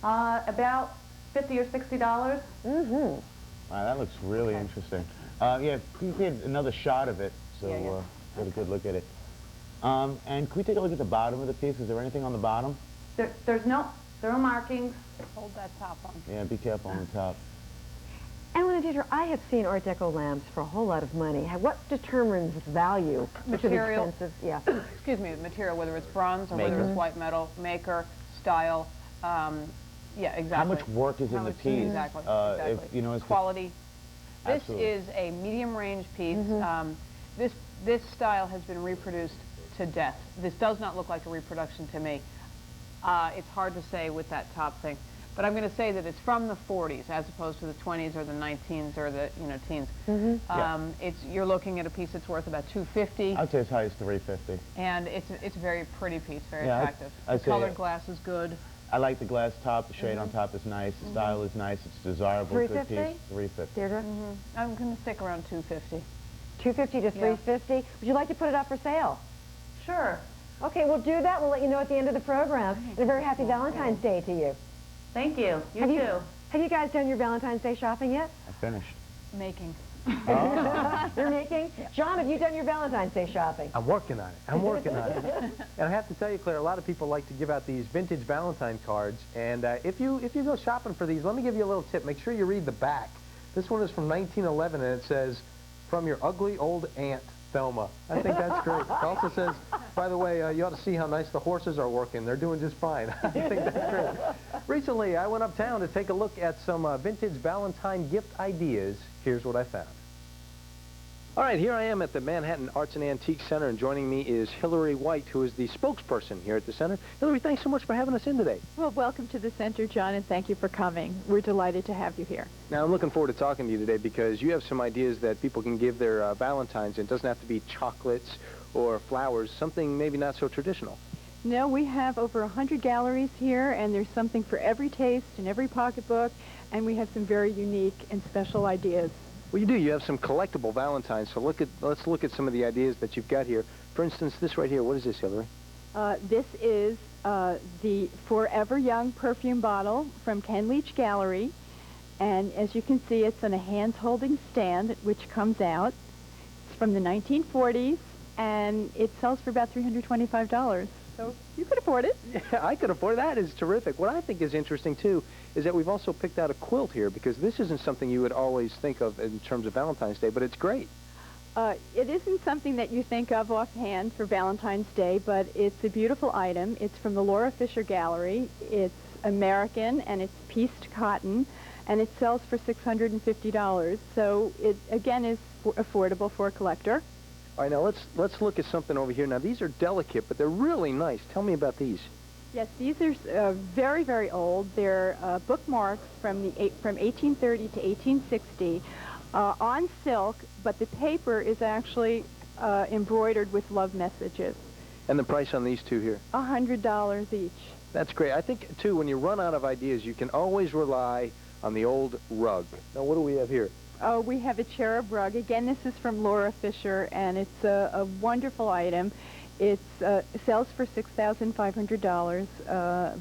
About $50 or $60. Wow, that looks really interesting. Yeah, can we get another shot of it so get a good look at it? And can we take a look at the bottom of the piece? Is there anything on the bottom? There are markings. Hold that top on. Yeah, be careful on the top. Ellen and Deirdre, I have seen Art Deco lamps for a whole lot of money. What determines its value? Material. Yeah. Excuse me, material, whether it's bronze or whether it's white metal, maker, style. Yeah, exactly. How much work is in the piece? Exactly. If, you know, quality. This Absolutely. is a medium range piece. This style has been reproduced to death. This does not look like a reproduction to me. It's hard to say with that top thing, but I'm going to say that it's from the 40s as opposed to the 20s or the 19s or the teens. You're looking at a piece that's worth about $250. I'd say as high as $350. And it's a very pretty piece, very attractive. I'd The say colored glass is good. I like the glass top. The shade on top is nice. The style is nice. It's desirable. Good piece. $350. Deirdre? I'm going to stick around $250. $250 to $350. Would you like to put it up for sale? Sure. Okay, we'll do that. We'll let you know at the end of the program. And a very happy Valentine's Day to you. Thank you. You too. Have you guys done your Valentine's Day shopping yet? I finished. Making. You're making? John, have you done your Valentine's Day shopping? I'm working on it. I'm working on it. And I have to tell you, Claire, a lot of people like to give out these vintage Valentine cards. And if you go shopping for these, let me give you a little tip. Make sure you read the back. This one is from 1911, and it says, "From your ugly old aunt, Thelma." I think that's great. It also says, by the way, you ought to see how nice the horses are working. They're doing just fine. I think that's great. Recently, I went uptown to take a look at some vintage Valentine gift ideas. Here's what I found. All right, here I am at the Manhattan Arts and Antiques Center, and joining me is Hillary White, who is the spokesperson here at the center. Hillary, thanks so much for having us in today. Well, welcome to the center, John, and thank you for coming. We're delighted to have you here. Now, I'm looking forward to talking to you today because you have some ideas that people can give their Valentines, and it doesn't have to be chocolates or flowers, something maybe not so traditional. No, we have over 100 galleries here, and there's something for every taste and every pocketbook, and we have some very unique and special ideas. Well, you do. You have some collectible Valentines, so let's look at some of the ideas that you've got here. For instance, this right here. What is this, Hillary? This is the Forever Young perfume bottle from Ken Leach Gallery, and as you can see, it's on a hands-holding stand, which comes out. It's from the 1940s, and it sells for about $325. So you could afford it. Yeah, I could afford it. That is terrific. What I think is interesting, too, is that we've also picked out a quilt here, because this isn't something you would always think of in terms of Valentine's Day, but it's great. It isn't something that you think of offhand for Valentine's Day, but it's a beautiful item. It's from the Laura Fisher Gallery. It's American, and it's pieced cotton, and it sells for $650. So it, again, is affordable for a collector. All right, now let's look at something over here. Now, these are delicate, but they're really nice. Tell me about these. Yes, these are very, very old. They're bookmarks from 1830 to 1860 on silk, but the paper is actually embroidered with love messages. And the price on these two here? $100 each. That's great. I think, too, when you run out of ideas, you can always rely on the old rug. Now, what do we have here? Oh, we have a cherub rug. Again, this is from Laura Fisher, and it's a wonderful item. It sells for $6,500,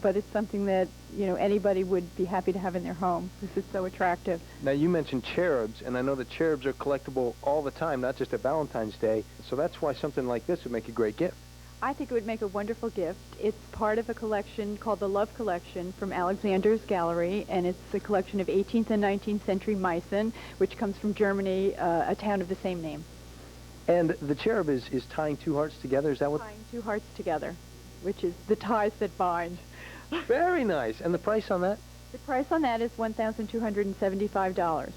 but it's something that, you know, anybody would be happy to have in their home because it's so attractive. Now, you mentioned cherubs, and I know that cherubs are collectible all the time, not just at Valentine's Day, so that's why something like this would make a great gift. I think it would make a wonderful gift. It's part of a collection called the Love Collection from Alexander's Gallery, and it's a collection of 18th and 19th century Meissen, which comes from Germany, a town of the same name. And the cherub is tying two hearts together, is that what? Tying two hearts together, which is the ties that bind. Very nice. And the price on that? The price on that is $1,275.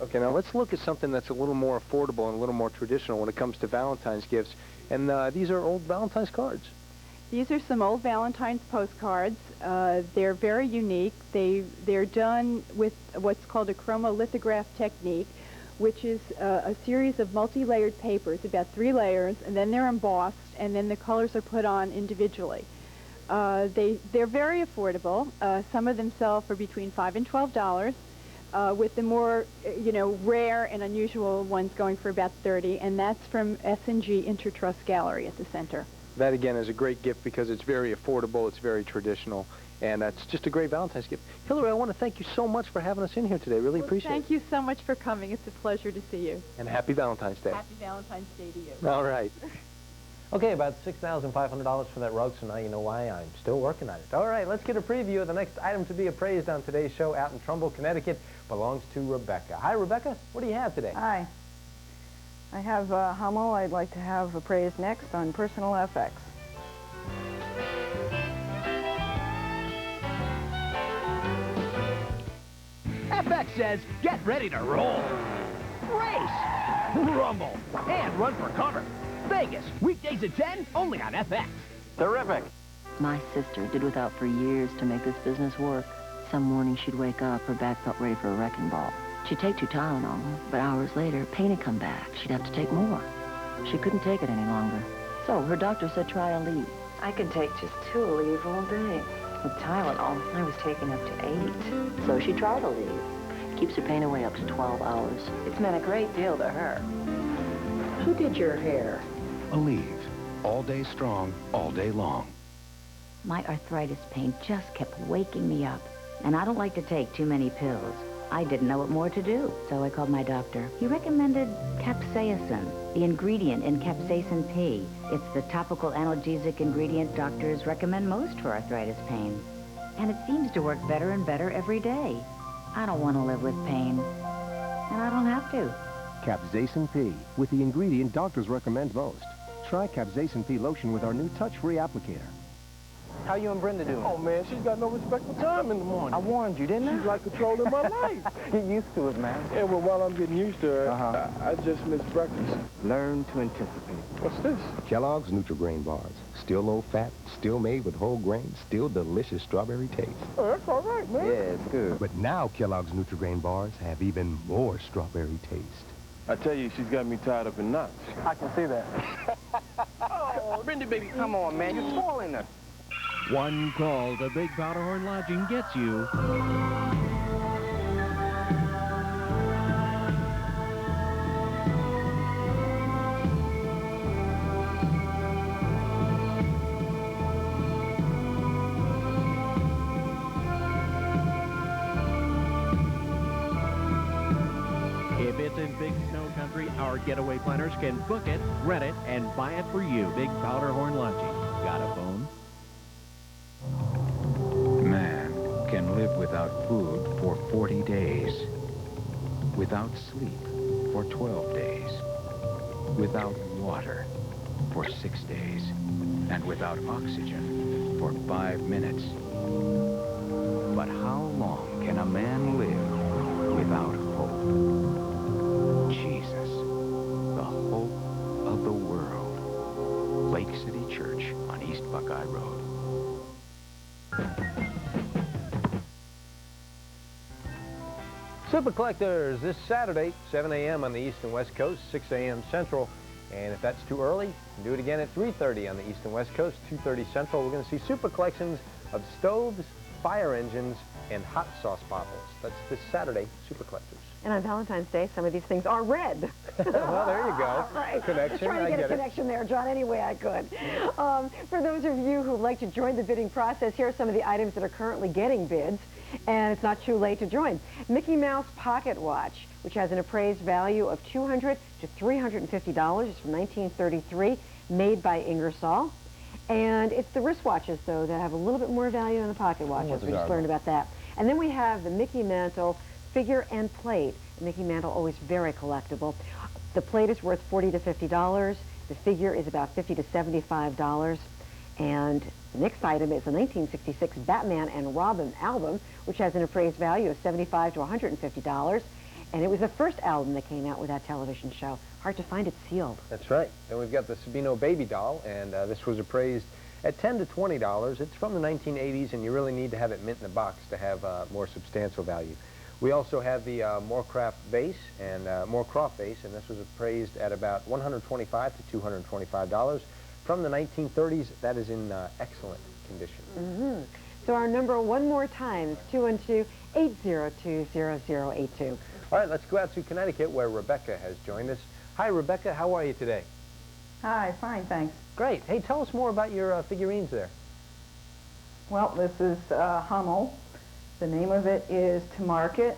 Okay, now let's look at something that's a little more affordable and a little more traditional when it comes to Valentine's gifts. And these are old Valentine's cards. These are some old Valentine's postcards. They're very unique. They're done with what's called a chromolithograph technique, which is a series of multi-layered papers, about 3 layers, and then they're embossed, and then the colors are put on individually. They're very affordable. Some of them sell for between $5 and $12, with the more, rare and unusual ones going for about $30, and that's from S&G Intertrust Gallery at the center. That, again, is a great gift because it's very affordable, it's very traditional, and it's just a great Valentine's gift. Hillary, I want to thank you so much for having us in here today. Really appreciate it. Thank you so much for coming. It's a pleasure to see you. And happy Valentine's Day. Happy Valentine's Day to you. All right. Okay, about $6,500 for that rug, so now you know why I'm still working on it. All right, let's get a preview of the next item to be appraised on today's show out in Trumbull, Connecticut. Belongs to Rebecca. Hi, Rebecca. What do you have today? Hi. I have Hummel I'd like to have appraised next on Personal FX. FX says, get ready to roll. Race, rumble, and run for cover. Vegas, weekdays at 10, only on FX. Terrific. My sister did without for years to make this business work. Some morning she'd wake up, her back felt ready for a wrecking ball. She'd take 2 Tylenol, but hours later, pain had come back. She'd have to take more. She couldn't take it any longer. So her doctor said try a leave. I could take just 2 Aleve all day. With Tylenol, I was taking up to 8. So she tried a leave. Keeps her pain away up to 12 hours. It's meant a great deal to her. Who did your hair? Aleve. All day strong, all day long. My arthritis pain just kept waking me up. And I don't like to take too many pills. I didn't know what more to do, so I called my doctor. He recommended capsaicin, the ingredient in capsaicin P. It's the topical analgesic ingredient doctors recommend most for arthritis pain. And it seems to work better and better every day. I don't want to live with pain, and I don't have to. Capsaicin P, with the ingredient doctors recommend most. Try Capsaicin P lotion with our new touch-free applicator. How you and Brenda doing? Oh, man, she's got no respect for time in the morning. I warned you, didn't I? She's like controlling my life. Get used to it, man. Yeah, well, while I'm getting used to her, I just miss breakfast. Learn to anticipate. What's this? Kellogg's Nutri-Grain bars. Still low-fat, still made with whole grain, still delicious strawberry taste. Oh, that's all right, man. Yeah, it's good. But now Kellogg's Nutri-Grain bars have even more strawberry taste. I tell you, she's got me tied up in knots. I can see that. Oh, Brenda, baby, come on, man. You're spoiling her. One call to Big Powderhorn Lodging gets you. If it's in Big Snow Country, our getaway planners can book it, rent it, and buy it for you. Big Powderhorn Lodging. Got a phone? Man can live without food for 40 days, without sleep for 12 days, without water for 6 days, and without oxygen for 5 minutes. But how long can a man live without hope? Jesus, the hope of the world. Lake City Church on East Buckeye Road. Super Collectors this Saturday, 7 a.m. on the East and West Coast, 6 a.m. Central. And if that's too early, you can do it again at 3:30 on the East and West Coast, 2:30 Central. We're going to see super collections of stoves, fire engines, and hot sauce bottles. That's this Saturday, Super Collectors. And on Valentine's Day, some of these things are red. Well, there you go. Right. Connection. Trying to get a connection there, John, any way I could. For those of you who'd like to join the bidding process, here are some of the items that are currently getting bids, and it's not too late to join. Mickey Mouse Pocket Watch, which has an appraised value of $200 to $350. It's from 1933, made by Ingersoll. And it's the wristwatches, though, that have a little bit more value than the pocket watches. We just learned about that. And then we have the Mickey Mantle figure and plate. Mickey Mantle, always very collectible. The plate is worth $40 to $50. The figure is about $50 to $75. And the next item is a 1966 Batman and Robin album, which has an appraised value of $75 to $150. And it was the first album that came out with that television show. Hard to find it sealed. That's right. Then we've got the Sabino Baby Doll, and this was appraised at $10 to $20. It's from the 1980s, and you really need to have it mint in a box to have more substantial value. We also have the Moorcroft vase, and this was appraised at about $125 to $225. From the 1930s, that is in excellent condition. So our number one more time is 212-802-0082. All right, let's go out to Connecticut, where Rebecca has joined us. Hi, Rebecca. How are you today? Hi, fine, thanks. Great. Hey, tell us more about your figurines there. Well, this is Hummel. The name of it is To Market,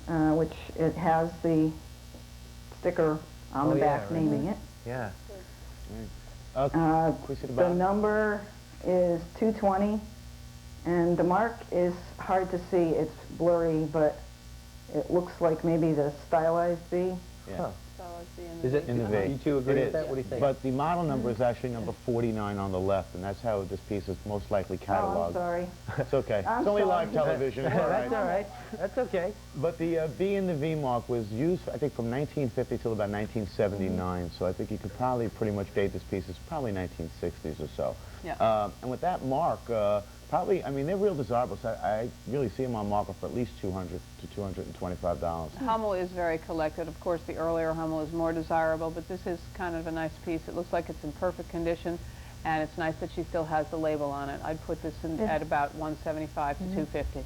which it has the sticker on the back naming it. Yeah. The number is 220, and the mark is hard to see. It's blurry, but it looks like maybe the stylized V. Yeah. Huh. Is it in the V? You two agree with that? What do you think? But the model number is actually number 49 on the left, and that's how this piece is most likely cataloged. Oh, I'm sorry. It's okay. I'm It's only sorry. live television. It's all right. That's all right. That's okay. But the B in the V mark was used, I think, from 1950 till about 1979. So I think you could probably pretty much date this piece as probably 1960s or so. Yeah. And with that mark, probably, I mean, they're real desirable. So I really see them on market for at least $200 to $225. Hummel is very collected. Of course, the earlier Hummel is more desirable, but this is kind of a nice piece. It looks like it's in perfect condition, and it's nice that she still has the label on it. I'd put this in at about $175 to $250.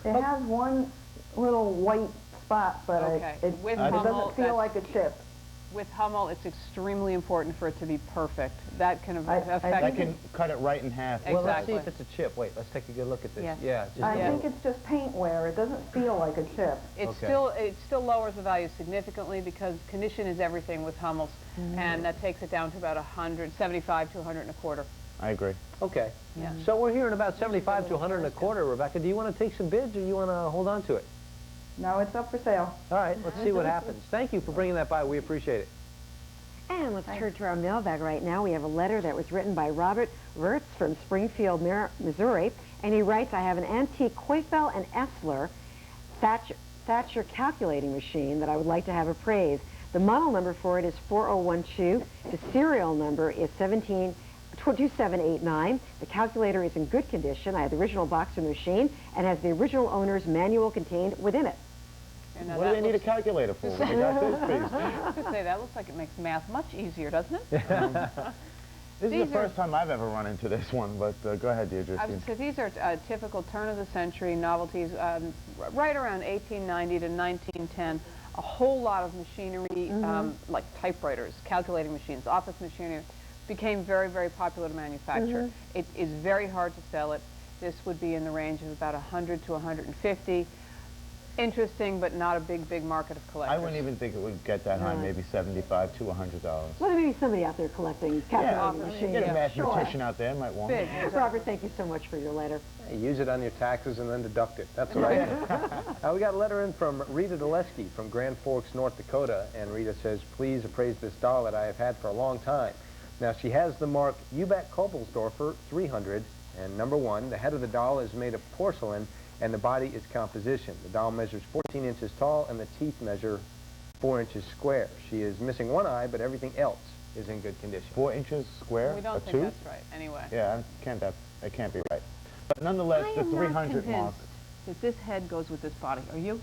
It has one little white spot, but Okay. it With doesn't Hummel, feel like a chip. With Hummel, it's extremely important for it to be perfect. That can affect... I can cut it right in half. Exactly. Well, let's see if it's a chip. Wait, let's take a good look at this. Yeah. I think it's just paint wear. It doesn't feel like a chip. It still lowers the value significantly because condition is everything with Hummels, and that takes it down to about 175 to 100 and a quarter. I agree. Okay. Yeah. So we're hearing about 75 to 100 and a quarter. Rebecca, do you want to take some bids or you want to hold on to it? No, it's up for sale. All right, let's see what happens. Thank you for bringing that by. We appreciate it. And let's turn to our mailbag right now. We have a letter that was written by Robert Wirtz from Springfield, Missouri. And he writes, I have an antique Koifel and Essler Thatcher calculating machine that I would like to have appraised. The model number for it is 4012. The serial number is 2789. The calculator is in good condition. I have the original box of the machine and has the original owner's manual contained within it. What do they need a calculator for? They got this piece. I was going to say, that looks like it makes math much easier, doesn't it? This is the first time I've ever run into this one, but go ahead, Deirdre. So these are typical turn-of-the-century novelties, right around 1890 to 1910. A whole lot of machinery, like typewriters, calculating machines, office machinery, became very, very popular to manufacture. It is very hard to sell it. This would be in the range of about 100 to 150. Interesting, but not a big market of collectors. I wouldn't even think it would get that high, maybe $75 to $100. Well, there may be somebody out there collecting calculating machines. Get a mathematician out there, might want it. Robert, thank you so much for your letter. Hey, use it on your taxes and then deduct it. That's what I do. We got a letter in from Rita Dulesky from Grand Forks, North Dakota, and Rita says, please appraise this doll that I have had for a long time. Now, she has the mark Uback Kobelsdorfer 300, and number 1, the head of the doll is made of porcelain, and the body is composition. The doll measures 14 inches tall, and the teeth measure 4 inches square. She is missing one eye, but everything else is in good condition. 4 inches square? We don't think that's right, anyway. Yeah, it can't be right. But nonetheless, the 300 mark. That this head goes with this body. Are you?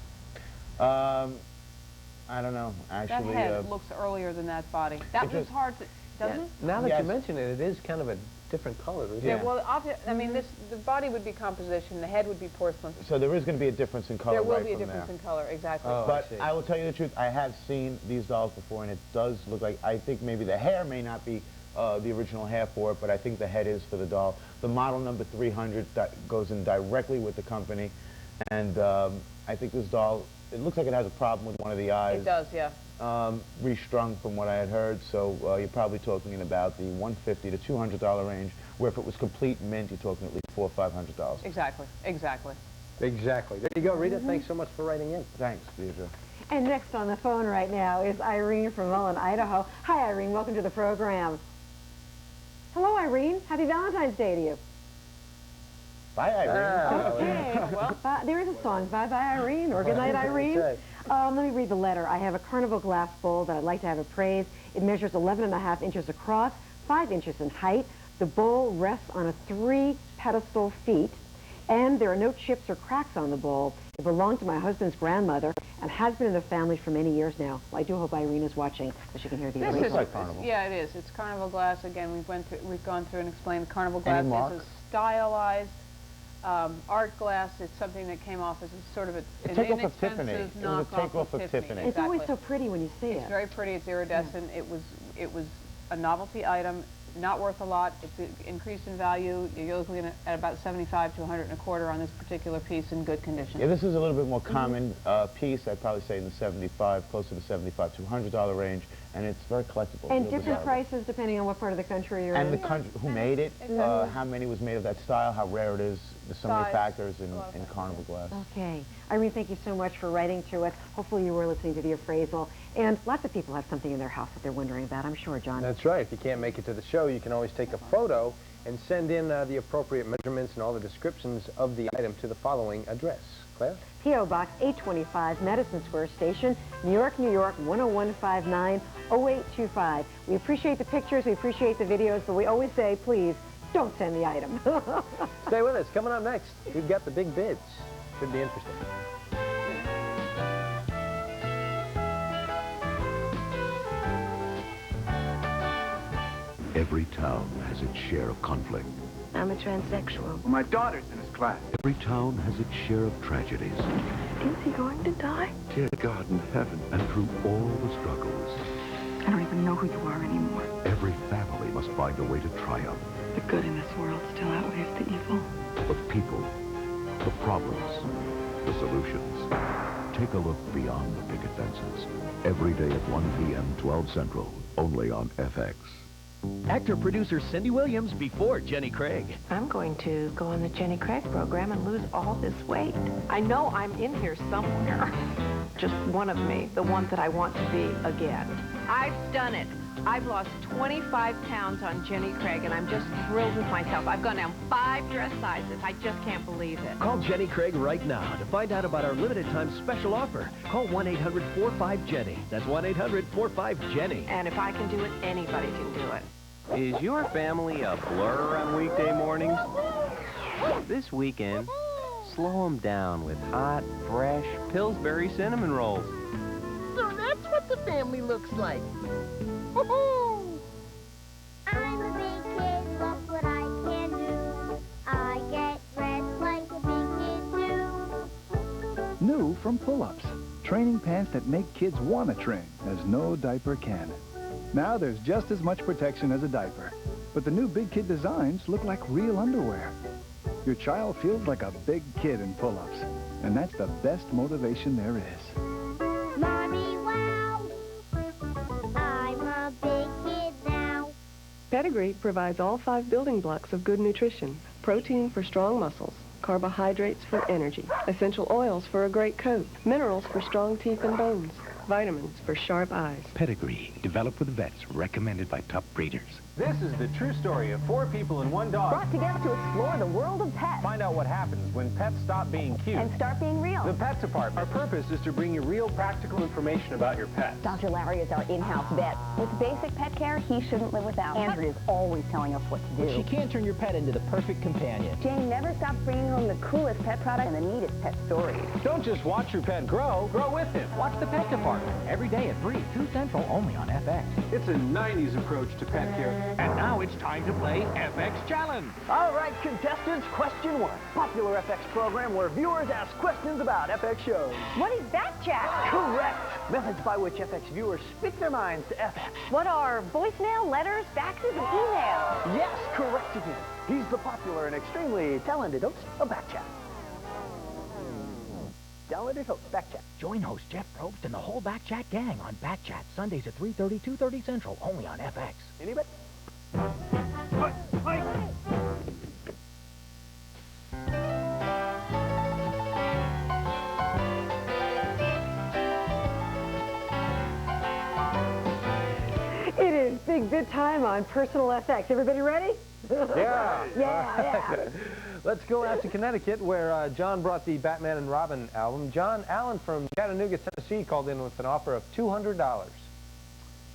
I don't know, actually. That head looks earlier than that body. That was hard to, doesn't it? Now that you mention it, it is kind of a different color, isn't it? Well, I mean, the body would be composition, the head would be porcelain. So there is going to be a difference in color. There will be a difference in color, exactly. But I will tell you the truth, I have seen these dolls before, and it does look like, I think maybe the hair may not be the original hair for it, but I think the head is for the doll. The model number 300 that goes in directly with the company, and I think this doll, it looks like it has a problem with one of the eyes. It does, yeah. Restrung from what I had heard, so you're probably talking in about the $150 to $200 range, where if it was complete mint, you're talking at least $400 or $500. Exactly. There you go, Rita. Thanks so much for writing in. Thanks, Deirdre. And next on the phone right now is Irene from Mullen, Idaho. Hi, Irene. Welcome to the program. Hello, Irene. Happy Valentine's Day to you. Bye, Irene. Okay. Well, there is a song, Bye Bye Irene, or Good Night Irene. Let me read the letter. I have a carnival glass bowl that I'd like to have appraised. It measures 11.5 inches across, 5 inches in height. The bowl rests on a 3 pedestal feet, and there are no chips or cracks on the bowl. It belonged to my husband's grandmother and has been in the family for many years now. Well, I do hope Irene is watching so she can hear the This is like carnival. Yeah, it is. It's carnival glass. Again, we've gone through and explained carnival glass is a stylized art glass. It's something that came off as a sort of an inexpensive knockoff of Tiffany. It's always so pretty when you see it. It's very pretty. It's iridescent. It was a novelty item. Not worth a lot. It's increased in value. You're looking at about 75 to 100 and a quarter on this particular piece in good condition. Yeah, this is a little bit more common piece. I'd probably say in the 75, closer to $75 to $100 range, and it's very collectible. And different prices depending on what part of the country you're in. And the country, who made it, how many was made of that style, how rare it is. There's so many factors in carnival glass. Okay. Irene, thank you so much for writing to us. Hopefully you were listening to the appraisal. And lots of people have something in their house that they're wondering about, I'm sure, John. That's right. If you can't make it to the show, you can always take a photo and send in the appropriate measurements and all the descriptions of the item to the following address. Claire? P.O. Box 825, Madison Square Station, New York, New York, 10159, 0825. We appreciate the pictures, we appreciate the videos, but we always say, please, don't send the item. Stay with us. Coming up next, we've got the big bids. Should be interesting. Every town has its share of conflict. I'm a transsexual. Well, my daughter's in his class. Every town has its share of tragedies. Is he going to die? Dear God in heaven, and through all the struggles, I don't even know who you are anymore. Every family must find a way to triumph. The good in this world still outweighs the evil. The people, the problems, the solutions. Take a look beyond the picket fences. Every day at 1 p.m., 12 Central, only on FX. Actor-producer Cindy Williams before Jenny Craig. I'm going to go on the Jenny Craig program and lose all this weight. I know I'm in here somewhere. Just one of me, the one that I want to be again. I've done it. I've lost 25 pounds on Jenny Craig, and I'm just thrilled with myself. I've gone down 5 dress sizes. I just can't believe it. Call Jenny Craig right now to find out about our limited-time special offer. Call 1-800-45-JENNY. That's 1-800-45-JENNY. And if I can do it, anybody can do it. Is your family a blur on weekday mornings? This weekend, slow them down with hot, fresh Pillsbury cinnamon rolls. So that's what the family looks like. I'm a big kid, look what I can do. I get dressed like a big kid do. New from Pull-Ups. Training pants that make kids want to train, as no diaper can. Now there's just as much protection as a diaper. But the new Big Kid designs look like real underwear. Your child feels like a big kid in Pull-Ups. And that's the best motivation there is. Mommy, wow. I'm a big kid now. Pedigree provides all 5 building blocks of good nutrition. Protein for strong muscles, carbohydrates for energy, essential oils for a great coat, minerals for strong teeth and bones, vitamins for sharp eyes. Pedigree, developed with vets, recommended by top breeders. This is the true story of 4 people and 1 dog. Brought together to explore the world of pets. Find out what happens when pets stop being cute. And start being real. The Pet Department. Our purpose is to bring you real practical information about your pet. Dr. Larry is our in-house vet. With basic pet care he shouldn't live without. Andrew is always telling us what to do. She can't turn your pet into the perfect companion. Jane never stops bringing home the coolest pet products and the neatest pet stories. Don't just watch your pet grow, grow with him. Watch the Pet Department every day at 3, 2 Central, only on FX. It's a 90s approach to pet care. And now it's time to play FX Challenge. All right, contestants, question 1. Popular FX program where viewers ask questions about FX shows. What is that, Jack? Correct. Methods by which FX viewers speak their minds to FX. What are voicemail, letters, faxes, and emails? Yes, correct again. He's the popular and extremely talented host of Backchat. Talented host, Backchat. Join host Jeff Probst and the whole Backchat gang on Backchat, Sundays at 3:30, 2:30 Central, only on FX. Anybody? It is big bid time on Personal FX. Everybody ready? Yeah. Yeah. Let's go out to Connecticut where John brought the Batman and Robin album. John Allen from Chattanooga, Tennessee called in with an offer of $200.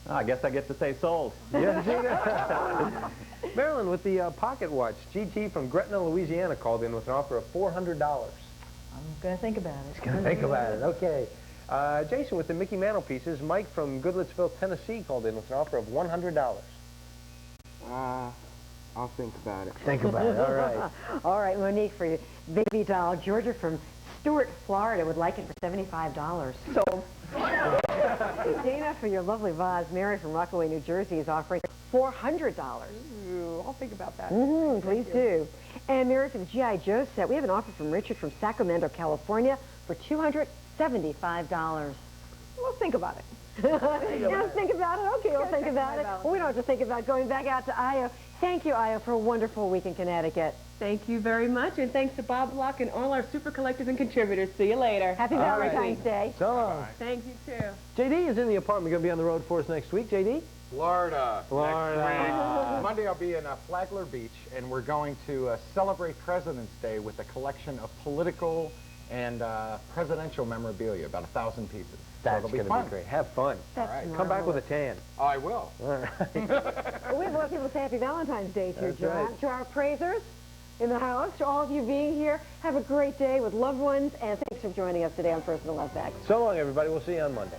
I guess I get to say sold. Yes, Marilyn with the pocket watch. GT from Gretna, Louisiana called in with an offer of $400. I'm going to think about it. He's going to think about it. Okay. Jason with the Mickey Mantle pieces. Mike from Goodlettsville, Tennessee called in with an offer of $100. I'll think about it. Think about it. All right. All right, Monique for you. Baby doll. Georgia from Stewart, Florida would like it for $75. Sold. Dana for your lovely vase. Mary from Rockaway, New Jersey is offering $400. Ooh, I'll think about that. Please do. And Mary for the G.I. Joe set. We have an offer from Richard from Sacramento, California for $275. We'll think about it. Just think about it? Okay, we'll think about it. Well, we don't have to think about going back out to Io. Thank you, Io, for a wonderful week in Connecticut. Thank you very much, and thanks to Bob Block and all our super collectors and contributors. See you later. Happy Valentine's Day. So long. Thank you, too. JD is in the apartment. Going to be on the road for us next week. JD? Florida. Florida. Next week. Monday I'll be in Flagler Beach, and we're going to celebrate President's Day with a collection of political and presidential memorabilia, about 1,000 pieces. That's so going to be great. Have fun. That's all right. Come back with a tan. Oh, I will. All right. Well, we have a lot of people to say Happy Valentine's Day to, That's John. right. To our appraisers in the house, to all of you being here, have a great day with loved ones, and thanks for joining us today on Personal FX. So long, everybody. We'll see you on Monday.